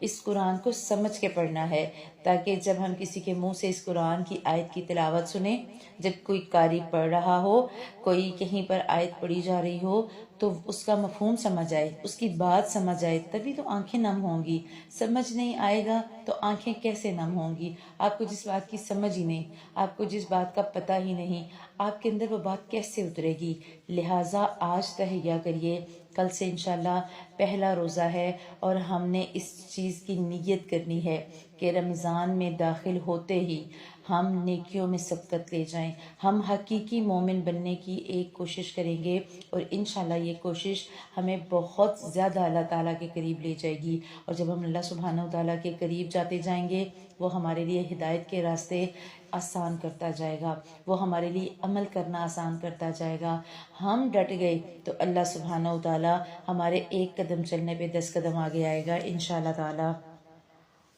اس قرآن کو سمجھ کے پڑھنا ہے، تاکہ جب ہم کسی کے منہ سے اس قرآن کی آیت کی تلاوت سنیں، جب کوئی قاری پڑھ رہا ہو، کوئی کہیں پر آیت پڑھی جا رہی ہو، تو اس کا مفہوم سمجھ آئے، اس کی بات سمجھ آئے، تبھی تو آنکھیں نم ہوں گی۔ سمجھ نہیں آئے گا تو آنکھیں کیسے نم ہوں گی؟ آپ کو جس بات کی سمجھ ہی نہیں، آپ کو جس بات کا پتہ ہی نہیں، آپ کے اندر وہ بات کیسے اترے گی؟ لہٰذا آج تہیہ کریے، کل سے انشاءاللہ پہلا روزہ ہے، اور ہم نے اس چیز کی نیت کرنی ہے کہ رمضان میں داخل ہوتے ہی ہم نیکیوں میں سبقت لے جائیں، ہم حقیقی مومن بننے کی ایک کوشش کریں گے، اور انشاءاللہ یہ کوشش ہمیں بہت زیادہ اللہ تعالیٰ کے قریب لے جائے گی۔ اور جب ہم اللہ سبحانہ و تعالیٰ کے قریب جاتے جائیں گے، وہ ہمارے لیے ہدایت کے راستے آسان کرتا جائے گا، وہ ہمارے لیے عمل کرنا آسان کرتا جائے گا۔ ہم ڈٹ گئے تو اللہ سبحانہ و تعالیٰ ہمارے ایک قدم چلنے پہ 10 قدم آگے آئے گا انشاءاللہ تعالیٰ۔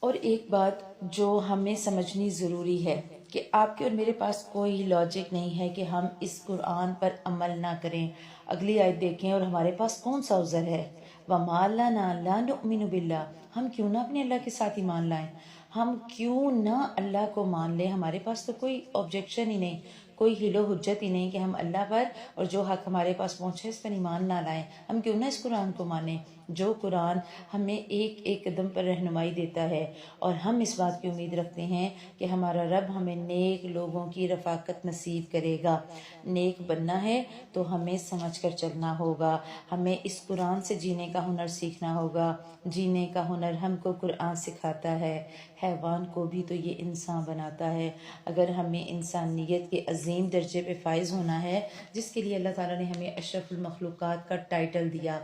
اور ایک بات جو ہمیں سمجھنی ضروری ہے کہ آپ کے اور میرے پاس کوئی لاجک نہیں ہے کہ ہم اس قرآن پر عمل نہ کریں۔ اگلی آیت دیکھیں، اور ہمارے پاس کون سا عذر ہے؟ وَمَا لَنَا لَا نُؤْمِنُ بِاللَّهِ، ہم کیوں نہ اپنے اللہ کے ساتھ ایمان لائیں، ہم کیوں نہ اللہ کو مان لیں؟ ہمارے پاس تو کوئی آبجیکشن ہی نہیں، کوئی حیل و حجت ہی نہیں کہ ہم اللہ پر اور جو حق ہمارے پاس پہنچے اس پر ایمان نہ لائیں۔ ہم کیوں نہ اس قرآن کو مانیں جو قرآن ہمیں ایک ایک قدم پر رہنمائی دیتا ہے، اور ہم اس بات کی امید رکھتے ہیں کہ ہمارا رب ہمیں نیک لوگوں کی رفاقت نصیب کرے گا۔ نیک بننا ہے تو ہمیں سمجھ کر چلنا ہوگا، ہمیں اس قرآن سے جینے کا ہنر سیکھنا ہوگا۔ جینے کا ہنر ہم کو قرآن سکھاتا ہے، حیوان کو بھی تو یہ انسان بناتا ہے۔ اگر ہمیں انسانیت کے عظیم درجے پہ فائز ہونا ہے، جس کے لیے اللہ تعالیٰ نے ہمیں اشرف المخلوقات کا ٹائٹل دیا،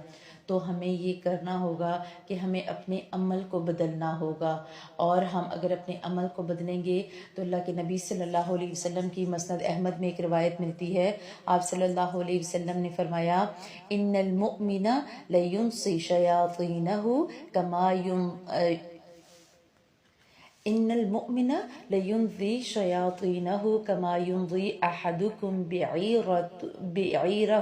تو ہمیں یہ کرنا ہوگا کہ ہمیں اپنے عمل کو بدلنا ہوگا، اور ہم اگر اپنے عمل کو بدلیں گے تو اللہ کے نبی صلی اللہ علیہ وسلم کی مسند احمد میں ایک روایت ملتی ہے، آپ صلی اللہ علیہ وسلم نے فرمایا، ان المؤمن لینصی شیاطینہ کما ان المؤمن لینضی شیاطینہ کما ینضی احدکم بعیرہ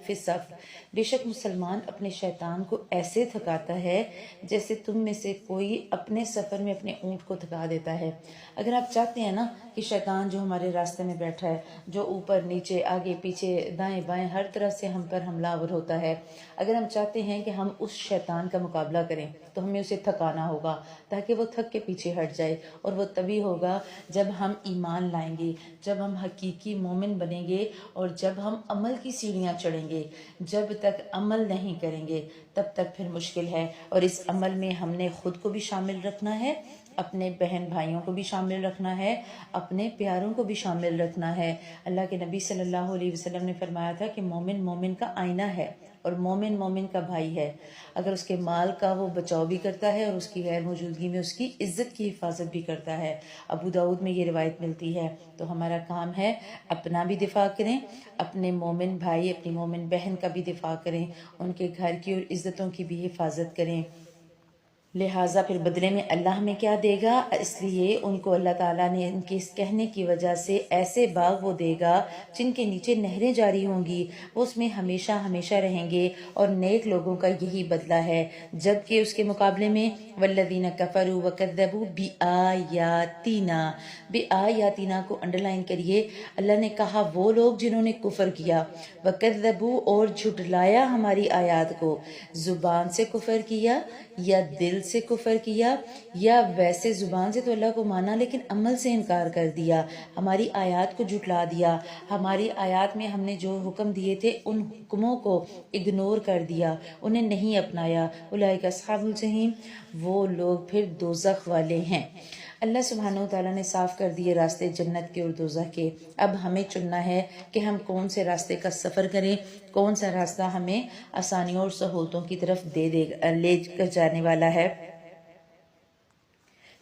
فی الصف، بے شک مسلمان اپنے شیطان کو ایسے تھکاتا ہے جیسے تم میں سے کوئی اپنے سفر میں اپنے اونٹ کو تھکا دیتا ہے۔ اگر آپ چاہتے ہیں نا کہ شیطان جو ہمارے راستے میں بیٹھا ہے، جو اوپر نیچے آگے پیچھے دائیں بائیں ہر طرح سے ہم پر حملہ آور ہوتا ہے، اگر ہم چاہتے ہیں کہ ہم اس شیطان کا مقابلہ کریں تو ہمیں اسے تھکانا ہوگا، تاکہ وہ تھک کے پیچھے ہٹ جائے، اور وہ تبھی ہوگا جب ہم ایمان لائیں گے، جب ہم حقیقی مومن بنیں گے، اور جب ہم عمل کی سیڑھیاں چڑھیں گے۔ جب تک عمل نہیں کریں گے تب تک پھر مشکل ہے، اور اس عمل میں ہم نے خود کو بھی شامل رکھنا ہے، اپنے بہن بھائیوں کو بھی شامل رکھنا ہے، اپنے پیاروں کو بھی شامل رکھنا ہے۔ اللہ کے نبی صلی اللہ علیہ وسلم نے فرمایا تھا کہ مومن مومن کا آئینہ ہے، اور مومن مومن کا بھائی ہے۔ اگر اس کے مال کا وہ بچاؤ بھی کرتا ہے، اور اس کی غیر موجودگی میں اس کی عزت کی حفاظت بھی کرتا ہے۔ ابو داؤد میں یہ روایت ملتی ہے۔ تو ہمارا کام ہے اپنا بھی دفاع کریں، اپنے مومن بھائی اپنی مومن بہن کا بھی دفاع کریں، ان کے گھر کی اور عزتوں کی بھی حفاظت کریں۔ لہٰذا پھر بدلے میں اللہ ہمیں کیا دے گا؟ اس لیے ان کو اللہ تعالیٰ نے ان کے اس کہنے کی وجہ سے ایسے باغ وہ دے گا جن کے نیچے نہریں جاری ہوں گی، وہ اس میں ہمیشہ ہمیشہ رہیں گے، اور نیک لوگوں کا یہی بدلہ ہے۔ جبکہ اس کے مقابلے میں والذین کفروا وکذبوا بآیاتنا، بآیاتنا کو انڈرلائن کریے، اللہ نے کہا وہ لوگ جنہوں نے کفر کیا، وکذبوا اور جھٹلایا ہماری آیات کو، زبان سے کفر کیا یا دل سے کفر کیا، یا ویسے زبان سے تو اللہ کو مانا لیکن عمل سے انکار کر دیا، ہماری آیات کو جھٹلا دیا، ہماری آیات میں ہم نے جو حکم دیے تھے ان حکموں کو اگنور کر دیا، انہیں نہیں اپنایا، اولئک اصحاب الجحیم، وہ لوگ پھر دوزخ والے ہیں۔ اللہ سبحانہ وتعالیٰ نے صاف کر دیے راستے جنت کے اور دوزخ کے۔ اب ہمیں چننا ہے کہ ہم کون سے راستے کا سفر کریں، کون سا راستہ ہمیں آسانیوں اور سہولتوں کی طرف لے کر جانے والا ہے۔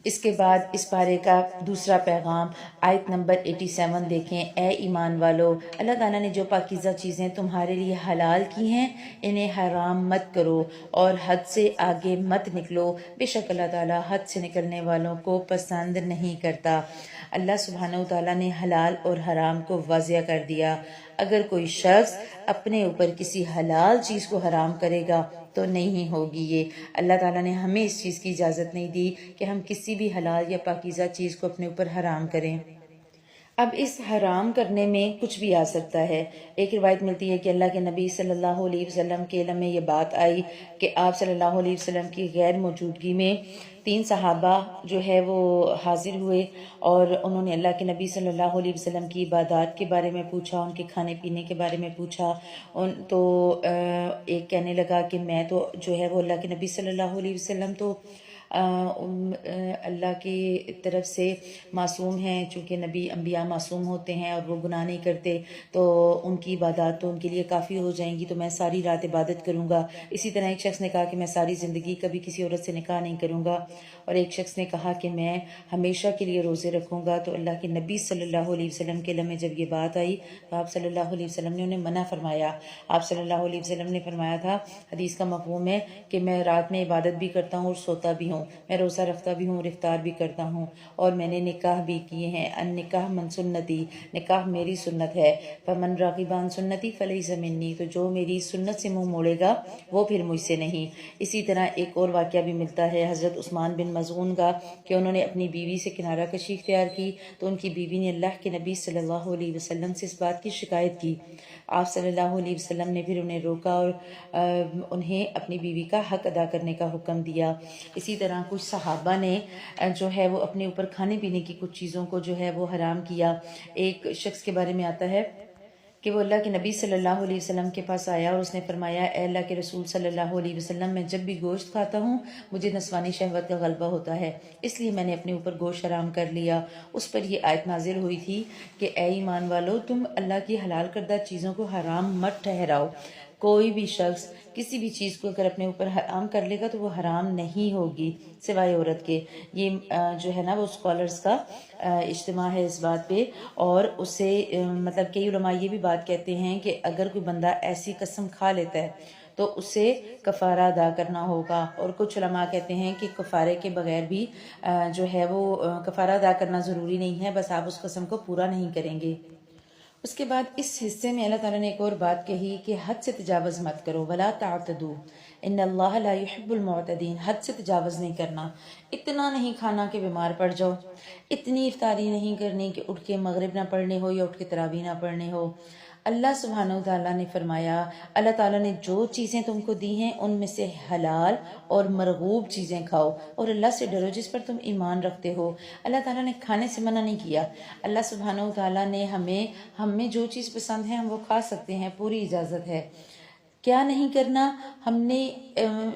اس کے بعد اس پارے کا دوسرا پیغام آیت نمبر 87 دیکھیں۔ اے ایمان والو، اللہ تعالیٰ نے جو پاکیزہ چیزیں تمہارے لیے حلال کی ہیں انہیں حرام مت کرو اور حد سے آگے مت نکلو، بے شک اللہ تعالیٰ حد سے نکلنے والوں کو پسند نہیں کرتا۔ اللہ سبحانہ وتعالیٰ نے حلال اور حرام کو واضح کر دیا۔ اگر کوئی شخص اپنے اوپر کسی حلال چیز کو حرام کرے گا تو نہیں ہوگی یہ۔ اللہ تعالیٰ نے ہمیں اس چیز کی اجازت نہیں دی کہ ہم کسی بھی حلال یا پاکیزہ چیز کو اپنے اوپر حرام کریں۔ اب اس حرام کرنے میں کچھ بھی آ سکتا ہے۔ ایک روایت ملتی ہے کہ اللہ کے نبی صلی اللہ علیہ وسلم کے علم میں یہ بات آئی کہ آپ صلی اللہ علیہ وسلم کی غیر موجودگی میں 3 صحابہ جو ہے وہ حاضر ہوئے اور انہوں نے اللہ کے نبی صلی اللہ علیہ وسلم کی عبادات کے بارے میں پوچھا، ان کے کھانے پینے کے بارے میں پوچھا۔ تو ایک کہنے لگا کہ میں تو جو ہے وہ اللہ کے نبی صلی اللہ علیہ وسلم تو اللہ کی طرف سے معصوم ہیں، چونکہ نبی انبیاء معصوم ہوتے ہیں اور وہ گناہ نہیں کرتے، تو ان کی عبادات تو ان کے لیے کافی ہو جائیں گی، تو میں ساری رات عبادت کروں گا۔ اسی طرح ایک شخص نے کہا کہ میں ساری زندگی کبھی کسی عورت سے نکاح نہیں کروں گا، اور ایک شخص نے کہا کہ میں ہمیشہ کے لیے روزے رکھوں گا۔ تو اللہ کے نبی صلی اللہ علیہ وسلم کے علم میں جب یہ بات آئی تو آپ صلی اللہ علیہ وسلم نے انہیں منع فرمایا۔ آپ صلی اللہ علیہ وسلم نے فرمایا تھا، حدیث کا مفہوم ہے کہ میں رات میں عبادت بھی کرتا ہوں اور سوتا بھی ہوں، میں روزہ رکھتا بھی ہوں اور افطار بھی کرتا ہوں، اور میں نے نکاح بھی کیے ہیں۔ ان نکاح من سنتی، نکاح میری سنت ہے۔ فمن راغب عن سنتی فلیس منی، تو جو میری سنت سے منہ موڑے گا وہ پھر مجھ سے نہیں۔ اسی طرح ایک اور واقعہ بھی ملتا ہے حضرت عثمان بن مظعون کا کہ انہوں نے اپنی بیوی سے کنارہ کشی اختیار کی، تو ان کی بیوی نے اللہ کے نبی صلی اللہ علیہ وسلم سے اس بات کی شکایت کی۔ آپ صلی اللہ علیہ وسلم نے پھر انہیں روکا اور انہیں اپنی بیوی کا حق ادا کرنے کا حکم دیا۔ اسی طرح کچھ صحابہ نے جو ہے وہ اپنے اوپر کھانے پینے کی کچھ چیزوں کو جو ہے وہ حرام کیا۔ ایک شخص کے بارے میں آتا ہے کہ وہ اللہ کے نبی صلی اللہ علیہ وسلم کے پاس آیا اور اس نے فرمایا، اے اللہ کے رسول صلی اللہ علیہ وسلم، میں جب بھی گوشت کھاتا ہوں مجھے نسوانی شہوت کا غلبہ ہوتا ہے، اس لیے میں نے اپنے اوپر گوشت حرام کر لیا۔ اس پر یہ آیت نازل ہوئی تھی کہ اے ایمان والو، تم اللہ کی حلال کردہ چیزوں کو حرام مت ٹھہراؤ۔ کوئی بھی شخص کسی بھی چیز کو اگر اپنے اوپر حرام کر لے گا تو وہ حرام نہیں ہوگی سوائے عورت کے۔ یہ جو ہے نا وہ اسکالرز کا اجتماع ہے اس بات پہ، اور اسے مطلب کئی علماء یہ بھی بات کہتے ہیں کہ اگر کوئی بندہ ایسی قسم کھا لیتا ہے تو اسے کفارہ ادا کرنا ہوگا، اور کچھ علماء کہتے ہیں کہ کفارے کے بغیر بھی جو ہے وہ کفارہ ادا کرنا ضروری نہیں ہے، بس آپ اس قسم کو پورا نہیں کریں گے۔ اس کے بعد اس حصے میں اللہ تعالیٰ نے ایک اور بات کہی کہ حد سے تجاوز مت کرو، ولا تعتدوا ان اللہ لا يحب المعتدین، حد سے تجاوز نہیں کرنا۔ اتنا نہیں کھانا کہ بیمار پڑ جاؤ، اتنی افطاری نہیں کرنی کہ اٹھ کے مغرب نہ پڑھنے ہو یا اٹھ کے تراویح نہ پڑھنے ہو۔ اللہ سبحانہ وتعالیٰ نے فرمایا، اللہ تعالیٰ نے جو چیزیں تم کو دی ہیں ان میں سے حلال اور مرغوب چیزیں کھاؤ، اور اللہ سے ڈرو جس پر تم ایمان رکھتے ہو۔ اللہ تعالیٰ نے کھانے سے منع نہیں کیا۔ اللہ سبحانہ وتعالیٰ نے ہمیں جو چیز پسند ہے ہم وہ کھا سکتے ہیں، پوری اجازت ہے۔ کیا نہیں کرنا، ہم نے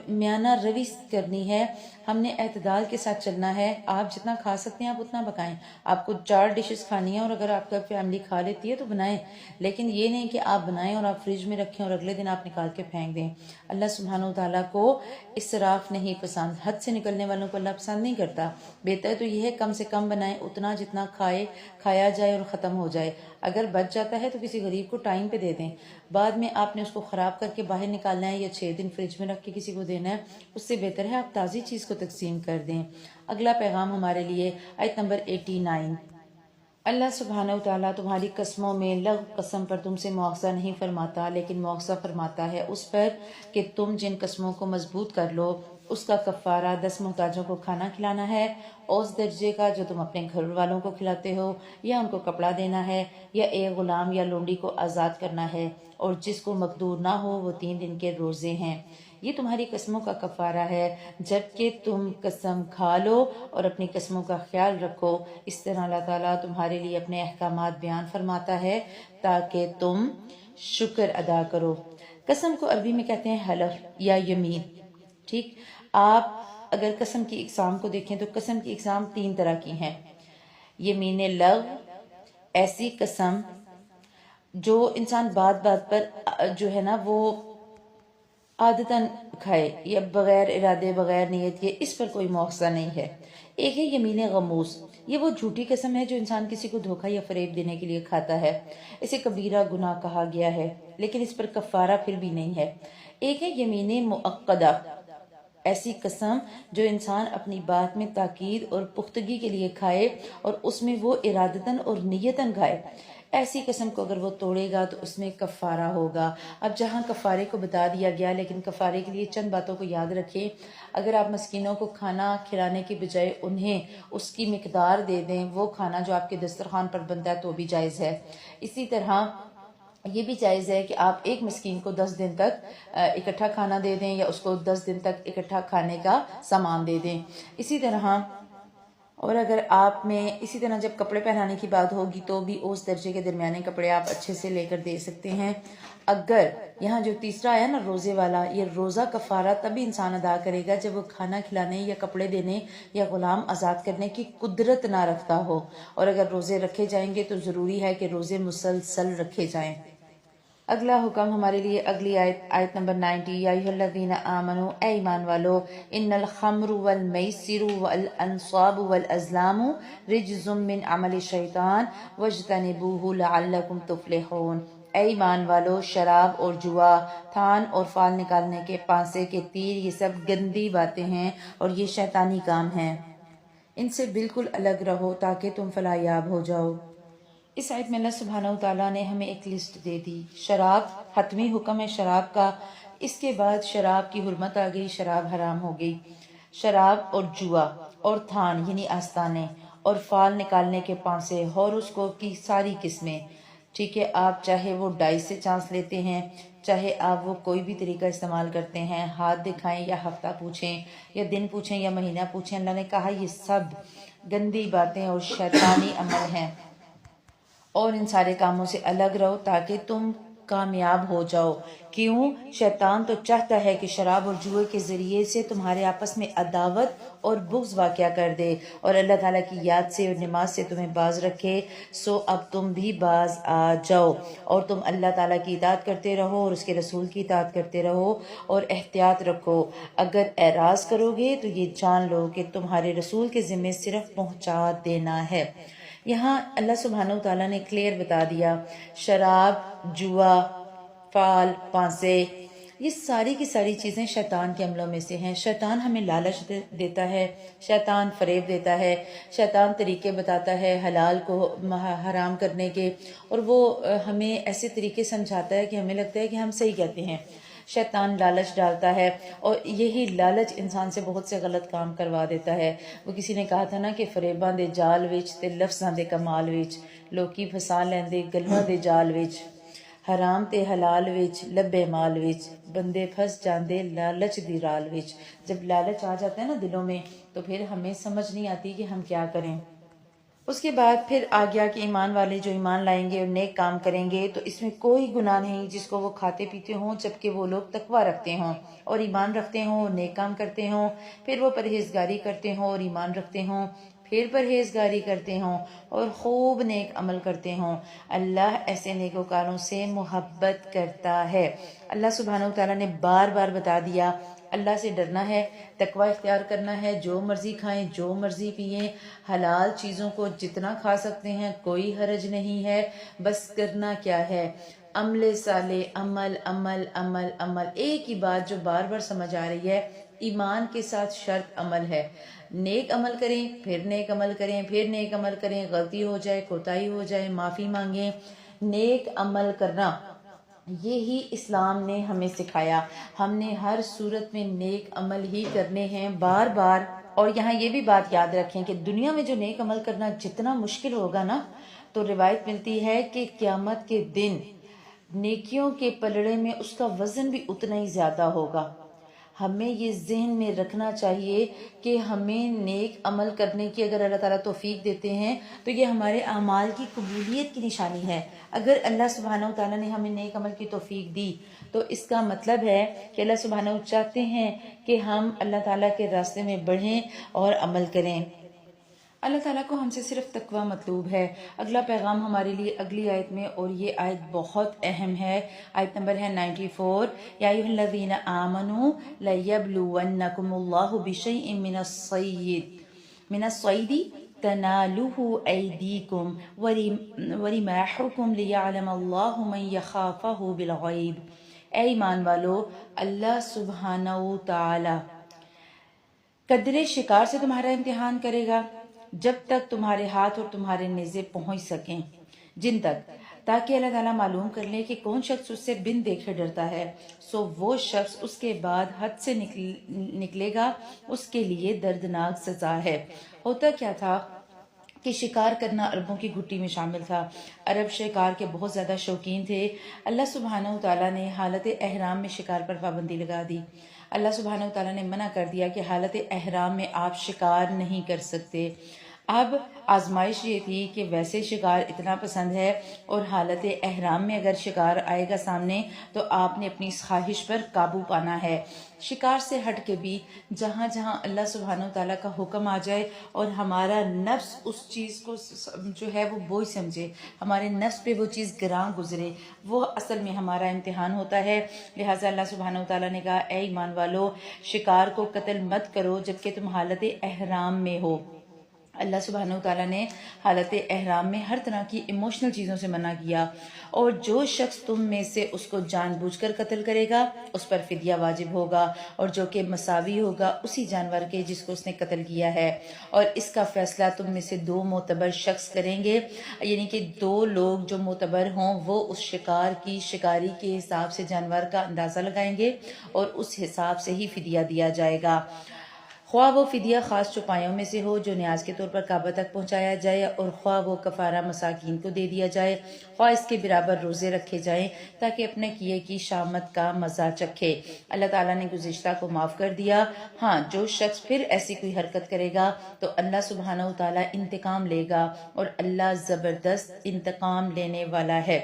میانہ روی کرنی ہے، ہم نے اعتدال کے ساتھ چلنا ہے۔ آپ جتنا کھا سکتے ہیں آپ اتنا پکائیں۔ آپ کو 4 ڈشز کھانی ہیں اور اگر آپ کا فیملی کھا لیتی ہے تو بنائیں، لیکن یہ نہیں کہ آپ بنائیں اور آپ فریج میں رکھیں اور اگلے دن آپ نکال کے پھینک دیں۔ اللہ سبحانہ وتعالیٰ کو اسراف نہیں پسند، حد سے نکلنے والوں کو اللہ پسند نہیں کرتا۔ بہتر تو یہ ہے کم سے کم بنائیں، اتنا جتنا کھایا جائے اور ختم ہو جائے۔ اگر بچ جاتا ہے تو کسی غریب کو ٹائم پہ دے دیں، بعد میں آپ نے اس کو خراب کر کے باہر نکالنا ہے یا 6 دن فریج میں رکھ کے کسی کو دینا ہے، اس سے بہتر ہے آپ تازی چیز کو تقسیم کر دیں۔ اگلا پیغام ہمارے لیے آیت نمبر 89۔ اللہ سبحانہ وتعالیٰ تمہاری قسموں میں لغو قسم پر تم سے مواخذہ نہیں فرماتا، لیکن مواخذہ فرماتا ہے اس پر کہ تم جن قسموں کو مضبوط کر لو اس کا کفارہ 10 محتاجوں کو کھانا کھلانا ہے، اس درجے کا جو تم اپنے گھر والوں کو کھلاتے ہو، یا ان کو کپڑا دینا ہے، یا ایک غلام یا لونڈی کو آزاد کرنا ہے، اور جس کو مقدور نہ ہو وہ 3 دن کے روزے ہیں۔ یہ تمہاری قسموں کا کفارہ ہے جبکہ تم قسم کھا لو اور اپنی قسموں کا خیال رکھو۔ اس طرح اللہ تعالیٰ تمہارے لیے اپنے احکامات بیان فرماتا ہے تاکہ تم شکر ادا کرو۔ قسم کو عربی میں کہتے ہیں حلف یا یمین، ٹھیک؟ آپ اگر قسم کی اقسام کو دیکھیں تو قسم کی اقسام 3 طرح کی ہیں۔ یمین لغو، ایسی قسم جو انسان بات بات پر جو ہے نا وہ عادتاً کھائے یا بغیر ارادے بغیر نیت کے، اس پر کوئی مواخذہ نہیں ہے۔ ایک ہے یمین غموس، یہ وہ جھوٹی قسم ہے جو انسان کسی کو دھوکہ یا فریب دینے کے لیے کھاتا ہے، اسے کبیرہ گناہ کہا گیا ہے لیکن اس پر کفارہ پھر بھی نہیں ہے۔ ایک ہے یمین مؤقدہ، ایسی قسم جو انسان اپنی بات میں تاکید اور پختگی کے لیے کھائے اور اس میں وہ ارادتاً اور نیتاً کھائے، ایسی قسم کو اگر وہ توڑے گا تو اس میں کفارہ ہوگا۔ اب جہاں کفارے کو بتا دیا گیا، لیکن کفارے کے لیے چند باتوں کو یاد رکھیں۔ اگر آپ مسکینوں کو کھانا کھلانے کے بجائے انہیں اس کی مقدار دے دیں، وہ کھانا جو آپ کے دسترخوان پر بنتا ہے تو بھی جائز ہے۔ اسی طرح یہ بھی جائز ہے کہ آپ ایک مسکین کو 10 دن تک اکٹھا کھانا دے دیں، یا اس کو 10 دن تک اکٹھا کھانے کا سامان دے دیں۔ اسی طرح اور اگر آپ میں اسی طرح جب کپڑے پہنانے کی بات ہوگی تو بھی اس درجے کے درمیانے کپڑے آپ اچھے سے لے کر دے سکتے ہیں۔ اگر یہاں جو تیسرا آیا نا روزے والا، یہ روزہ کفارہ تبھی انسان ادا کرے گا جب وہ کھانا کھلانے یا کپڑے دینے یا غلام آزاد کرنے کی قدرت نہ رکھتا ہو، اور اگر روزے رکھے جائیں گے تو ضروری ہے کہ روزے مسلسل رکھے جائیں۔ اگلا حکم ہمارے لیے اگلی آیت نمبر 90، یا ایھا الذین آمنوا، اے ایمان والو، ان الخمر والمیسر والانصاب والازلام رجز من عمل الشیطان واجتنبوہ لعلکم تفلحون۔ اے ایمان والو، شراب اور جوا، تھان اور فال نکالنے کے پانسے کے تیر، یہ سب گندی باتیں ہیں اور یہ شیطانی کام ہیں، ان سے بالکل الگ رہو تاکہ تم فلاح یاب ہو جاؤ۔ اس آیت میں اللہ سبحانہ وتعالیٰ نے ہمیں ایک لسٹ دے دی۔ شراب حتمی حکم ہے شراب کا، اس کے بعد شراب کی حرمت آ گئی، شراب حرام ہو گئی۔ شراب اور جوا اور تھان یعنی آستانے اور فال نکالنے کے پانسے، ہاروسکوپ کی ساری قسمیں، ٹھیک ہے، آپ چاہے وہ ڈائس سے چانس لیتے ہیں، چاہے آپ وہ کوئی بھی طریقہ استعمال کرتے ہیں، ہاتھ دکھائیں یا ہفتہ پوچھیں یا دن پوچھیں یا مہینہ پوچھیں، اللہ نے کہا یہ سب گندی باتیں اور شیطانی عمل ہیں، اور ان سارے کاموں سے الگ رہو تاکہ تم کامیاب ہو جاؤ۔ کیوں؟ شیطان تو چاہتا ہے کہ شراب اور جوئے کے ذریعے سے تمہارے آپس میں عداوت اور بغض واقع کر دے، اور اللہ تعالیٰ کی یاد سے اور نماز سے تمہیں باز رکھے۔ سو اب تم بھی باز آ جاؤ اور تم اللہ تعالیٰ کی اطاعت کرتے رہو اور اس کے رسول کی اطاعت کرتے رہو، اور احتیاط رکھو۔ اگر اعراض کرو گے تو یہ جان لو کہ تمہارے رسول کے ذمے صرف پہنچا دینا ہے۔ یہاں اللہ سبحانہ وتعالیٰ نے کلیئر بتا دیا، شراب، جوا، فال، پانسے، یہ ساری کی ساری چیزیں شیطان کے عملوں میں سے ہیں۔ شیطان ہمیں لالچ دیتا ہے، شیطان فریب دیتا ہے، شیطان طریقے بتاتا ہے حلال کو حرام کرنے کے، اور وہ ہمیں ایسے طریقے سمجھاتا ہے کہ ہمیں لگتا ہے کہ ہم صحیح کہتے ہیں۔ شیطان لالچ ڈالتا ہے، اور یہی لالچ انسان سے بہت سے غلط کام کروا دیتا ہے۔ وہ کسی نے کہا تھا نا کہ فریباں دے جال وچ تے لفظاں دے کمال وچ، لوکی پھسا لیندے گلاں دے جال وچ، حرام تے حلال وچ لبے مال وچ، بندے پھس جاندے لالچ دی رال وچ۔ جب لالچ آ جاتا ہے نا دلوں میں تو پھر ہمیں سمجھ نہیں آتی کہ ہم کیا کریں۔ اس کے بعد پھر آ گیا کہ ایمان والے جو ایمان لائیں گے اور نیک کام کریں گے تو اس میں کوئی گناہ نہیں جس کو وہ کھاتے پیتے ہوں جبکہ وہ لوگ تقوی رکھتے ہوں اور ایمان رکھتے ہوں اور نیک کام کرتے ہوں، پھر وہ پرہیزگاری کرتے ہوں اور ایمان رکھتے ہوں، پھر پرہیزگاری کرتے ہوں اور خوب نیک عمل کرتے ہوں۔ اللہ ایسے نیکوکاروں سے محبت کرتا ہے۔ اللہ سبحانہ وتعالیٰ نے بار بار بتا دیا، اللہ سے ڈرنا ہے، تقوی اختیار کرنا ہے، جو مرضی کھائیں، جو مرضی پئیں، حلال چیزوں کو جتنا کھا سکتے ہیں کوئی حرج نہیں ہے، بس کرنا کیا ہے، عمل صالح، عمل عمل عمل عمل۔ ایک ہی بات جو بار بار سمجھ آ رہی ہے، ایمان کے ساتھ شرط عمل ہے۔ نیک عمل کریں، پھر نیک عمل کریں، پھر نیک عمل کریں، غلطی ہو جائے، کوتاہی ہو جائے، معافی مانگیں، نیک عمل کرنا یہی اسلام نے ہمیں سکھایا۔ ہم نے ہر صورت میں نیک عمل ہی کرنے ہیں بار بار۔ اور یہاں یہ بھی بات یاد رکھیں کہ دنیا میں جو نیک عمل کرنا جتنا مشکل ہوگا نا، تو روایت ملتی ہے کہ قیامت کے دن نیکیوں کے پلڑے میں اس کا وزن بھی اتنا ہی زیادہ ہوگا۔ ہمیں یہ ذہن میں رکھنا چاہیے کہ ہمیں نیک عمل کرنے کی اگر اللہ تعالیٰ توفیق دیتے ہیں تو یہ ہمارے اعمال کی قبولیت کی نشانی ہے۔ اگر اللہ سبحانہ وتعالیٰ نے ہمیں نیک عمل کی توفیق دی تو اس کا مطلب ہے کہ اللہ سبحانہ وتعالیٰ چاہتے ہیں کہ ہم اللہ تعالیٰ کے راستے میں بڑھیں اور عمل کریں۔ اللہ تعالیٰ کو ہم سے صرف تقوی مطلوب ہے۔ اگلا پیغام ہمارے لیے اگلی آیت میں، اور یہ آیت بہت اہم ہے، آیت نمبر ہے 94، یا ایھا الذین آمنوا لیبلونکم اللہ بشیء من الصید تنالہ ایدیکم ورماحکم لیعلم اللہ من یخافہ بالغیب۔ اے ایمان والو، اللہ سبحانہ وتعالی قدرے شکار سے تمہارا امتحان کرے گا جب تک تمہارے ہاتھ اور تمہارے نیزے پہنچ سکیں، جن تک، تاکہ اللہ تعالیٰ معلوم کر لے کہ کون شخص اس سے بن دیکھے ڈرتا ہے، سو وہ شخص اس کے بعد حد سے نکلے گا، اس کے لیے دردناک سزا ہے۔ ہوتا کیا تھا کہ شکار کرنا عربوں کی گھٹی میں شامل تھا۔ عرب شکار کے بہت زیادہ شوقین تھے۔ اللہ سبحانہ وتعالیٰ نے حالت احرام میں شکار پر پابندی لگا دی۔ اللہ سبحانہ وتعالیٰ نے منع کر دیا کہ حالت احرام میں آپ شکار نہیں کر سکتے۔ اب آزمائش یہ تھی کہ ویسے شکار اتنا پسند ہے اور حالت احرام میں اگر شکار آئے گا سامنے تو آپ نے اپنی اس خواہش پر قابو پانا ہے۔ شکار سے ہٹ کے بھی جہاں جہاں اللہ سبحانہ وتعالیٰ کا حکم آ جائے اور ہمارا نفس اس چیز کو جو ہے وہ بوجھ سمجھے، ہمارے نفس پہ وہ چیز گراں گزرے، وہ اصل میں ہمارا امتحان ہوتا ہے۔ لہٰذا اللہ سبحانہ وتعالیٰ نے کہا، اے ایمان والو، شکار کو قتل مت کرو جبکہ تم حالت احرام میں ہو۔ اللہ سبحانہ وتعالیٰ نے حالت احرام میں ہر طرح کی ایموشنل چیزوں سے منع کیا، اور جو شخص تم میں سے اس کو جان بوجھ کر قتل کرے گا اس پر فدیہ واجب ہوگا، اور جو کہ مساوی ہوگا اسی جانور کے جس کو اس نے قتل کیا ہے، اور اس کا فیصلہ تم میں سے 2 معتبر شخص کریں گے، یعنی کہ 2 لوگ جو معتبر ہوں وہ اس شکار کی شکاری کے حساب سے جانور کا اندازہ لگائیں گے اور اس حساب سے ہی فدیہ دیا جائے گا، خواہ وہ فدیہ خاص چوپایوں میں سے ہو جو نیاز کے طور پر کعبہ تک پہنچایا جائے، اور خواہ وہ کفارہ مساکین کو دے دیا جائے، خواہ اس کے برابر روزے رکھے جائیں تاکہ اپنے کیے کی شامت کا مزہ چکھے۔ اللہ تعالیٰ نے گزشتہ کو معاف کر دیا۔ ہاں، جو شخص پھر ایسی کوئی حرکت کرے گا تو اللہ سبحانہ وتعالیٰ انتقام لے گا، اور اللہ زبردست انتقام لینے والا ہے۔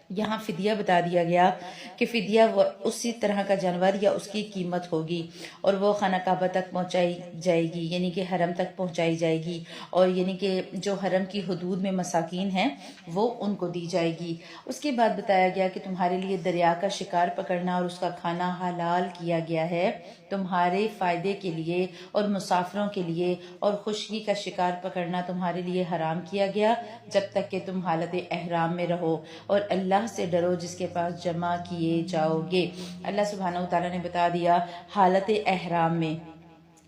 یہاں فدیہ بتا دیا گیا کہ فدیہ اسی طرح کا جانور یا اس کی قیمت ہوگی، اور وہ خانہ کعبہ تک پہنچائی جائے گی، یعنی کہ حرم تک پہنچائی جائے گی، اور یعنی کہ جو حرم کی حدود میں مساکین ہیں وہ ان کو دی جائے گی۔ اس کے بعد بتایا گیا کہ تمہارے لیے دریا کا شکار پکڑنا اور اس کا کھانا حلال کیا گیا ہے تمہارے فائدے کے لیے اور مسافروں کے لیے، اور خشکی کا شکار پکڑنا تمہارے لیے حرام کیا گیا جب تک کہ تم حالت احرام میں رہو، اور اللہ سے ڈرو جس کے پاس جمع کیے جاؤ گے۔ اللہ سبحانہ وتعالیٰ نے بتا دیا حالت احرام میں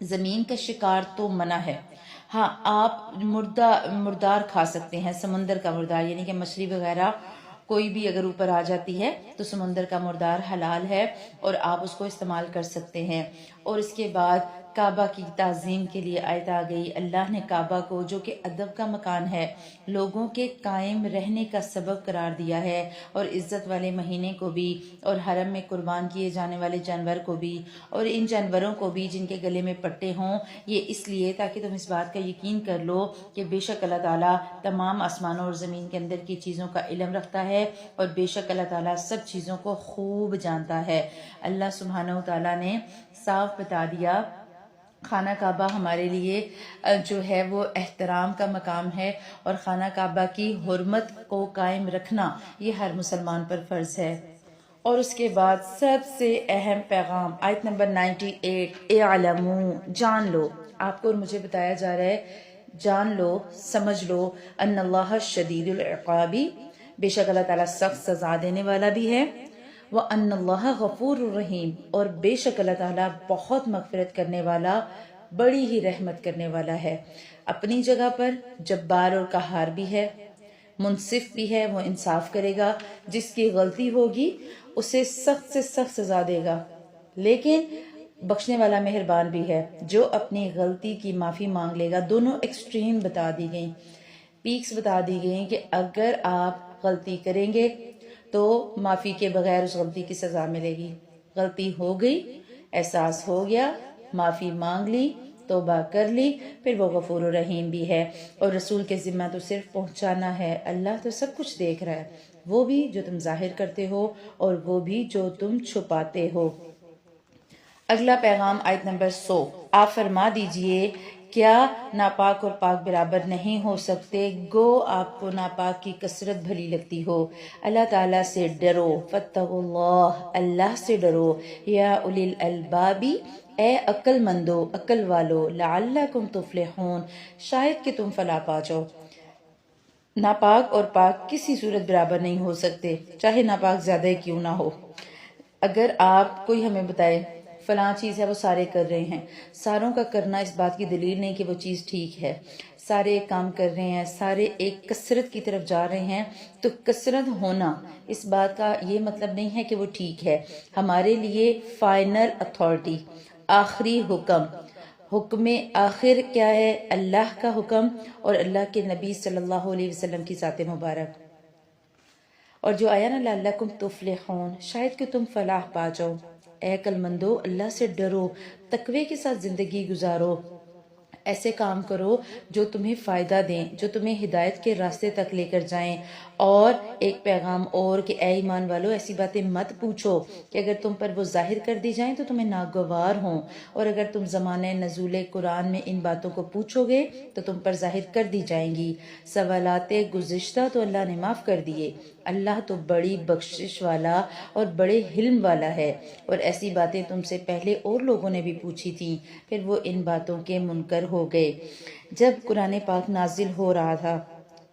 زمین کا شکار تو منع ہے۔ ہاں، آپ مردار کھا سکتے ہیں، سمندر کا مردار، یعنی کہ مچھلی وغیرہ کوئی بھی اگر اوپر آ جاتی ہے تو سمندر کا مردار حلال ہے اور آپ اس کو استعمال کر سکتے ہیں۔ اور اس کے بعد کعبہ کی تعظیم کے لیے آیت آ گئی۔ اللہ نے کعبہ کو، جو کہ ادب کا مکان ہے، لوگوں کے قائم رہنے کا سبب قرار دیا ہے، اور عزت والے مہینے کو بھی، اور حرم میں قربان کیے جانے والے جانور کو بھی، اور ان جانوروں کو بھی جن کے گلے میں پٹے ہوں، یہ اس لیے تاکہ تم اس بات کا یقین کر لو کہ بے شک اللہ تعالیٰ تمام آسمانوں اور زمین کے اندر کی چیزوں کا علم رکھتا ہے، اور بے شک اللہ تعالیٰ سب چیزوں کو خوب جانتا ہے۔ اللہ سبحانہ وتعالیٰ نے صاف بتا دیا خانہ کعبہ ہمارے لیے جو ہے وہ احترام کا مقام ہے، اور خانہ کعبہ کی حرمت کو قائم رکھنا یہ ہر مسلمان پر فرض ہے۔ اور اس کے بعد سب سے اہم پیغام آیت نمبر 98، اعلموا، جان لو، آپ کو اور مجھے بتایا جا رہا ہے جان لو، سمجھ لو، ان اللہ شدید العقاب، بے شک اللہ تعالیٰ سخت سزا دینے والا بھی ہے، وَأَنَّ اللَّهَ غَفُورٌ رَحِيمٌ، اور بے شک اللہ تعالیٰ بہت مغفرت کرنے والا، بڑی ہی رحمت کرنے والا ہے۔ اپنی جگہ پر جبار اور قہار بھی ہے، منصف بھی ہے، وہ انصاف کرے گا، جس کی غلطی ہوگی اسے سخت سے سخت سزا دے گا، لیکن بخشنے والا مہربان بھی ہے، جو اپنی غلطی کی معافی مانگ لے گا۔ دونوں ایکسٹریم بتا دی گئیں، پیکس بتا دی گئیں کہ اگر آپ غلطی کریں گے تو معافی کے بغیر اس غلطی کی سزا ملے گی، غلطی ہو گئی، احساس ہو گیا، معافی مانگ لی، توبہ کر لی، پھر وہ غفور و رحیم بھی ہے۔ اور رسول کے ذمہ تو صرف پہنچانا ہے، اللہ تو سب کچھ دیکھ رہا ہے، وہ بھی جو تم ظاہر کرتے ہو اور وہ بھی جو تم چھپاتے ہو۔ اگلا پیغام آیت نمبر 100، آپ فرما دیجئے کیا ناپاک اور پاک برابر نہیں ہو سکتے؟ گو آپ کو ناپاک کی کثرت بھلی لگتی ہو، اللہ تعالیٰ سے ڈرو، فاتقوا اللہ، اللہ سے ڈرو، یا اولی الالباب، اے عقل مندو، عقل والو، لعلکم تفلحون، شاید کہ تم فلاح پا جاؤ۔ ناپاک اور پاک کسی صورت برابر نہیں ہو سکتے، چاہے ناپاک زیادہ کیوں نہ ہو۔ اگر آپ کوئی ہمیں بتائے فلاں چیز ہے وہ سارے کر رہے ہیں، ساروں کا کرنا اس بات کی دلیل نہیں کہ وہ چیز ٹھیک ہے۔ سارے ایک کام کر رہے ہیں، سارے ایک کثرت کی طرف جا رہے ہیں، تو کثرت ہونا اس بات کا یہ مطلب نہیں ہے کہ وہ ٹھیک ہے۔ ہمارے لیے فائنل اتھارٹی، آخری حکم آخر کیا ہے؟ اللہ کا حکم اور اللہ کے نبی صلی اللہ علیہ وسلم کی ذات مبارک۔ اور جو آیا نا لعلکم تفلحون، شاید کہ تم فلاح پا جاؤ۔ اے عقل مندو، اللہ سے ڈرو، تقوی کے ساتھ زندگی گزارو، ایسے کام کرو جو تمہیں فائدہ دیں، جو تمہیں ہدایت کے راستے تک لے کر جائیں۔ اور ایک پیغام اور کہ اے ایمان والو، ایسی باتیں مت پوچھو کہ اگر تم پر وہ ظاہر کر دی جائیں تو تمہیں ناگوار ہوں، اور اگر تم زمانے نزول قرآن میں ان باتوں کو پوچھو گے تو تم پر ظاہر کر دی جائیں گی۔ سوالات گزشتہ تو اللہ نے معاف کر دیے، اللہ تو بڑی بخشش والا اور بڑے حلم والا ہے۔ اور ایسی باتیں تم سے پہلے اور لوگوں نے بھی پوچھی تھیں، پھر وہ ان باتوں کے منکر ہو گئے۔ جب قرآن پاک نازل ہو رہا تھا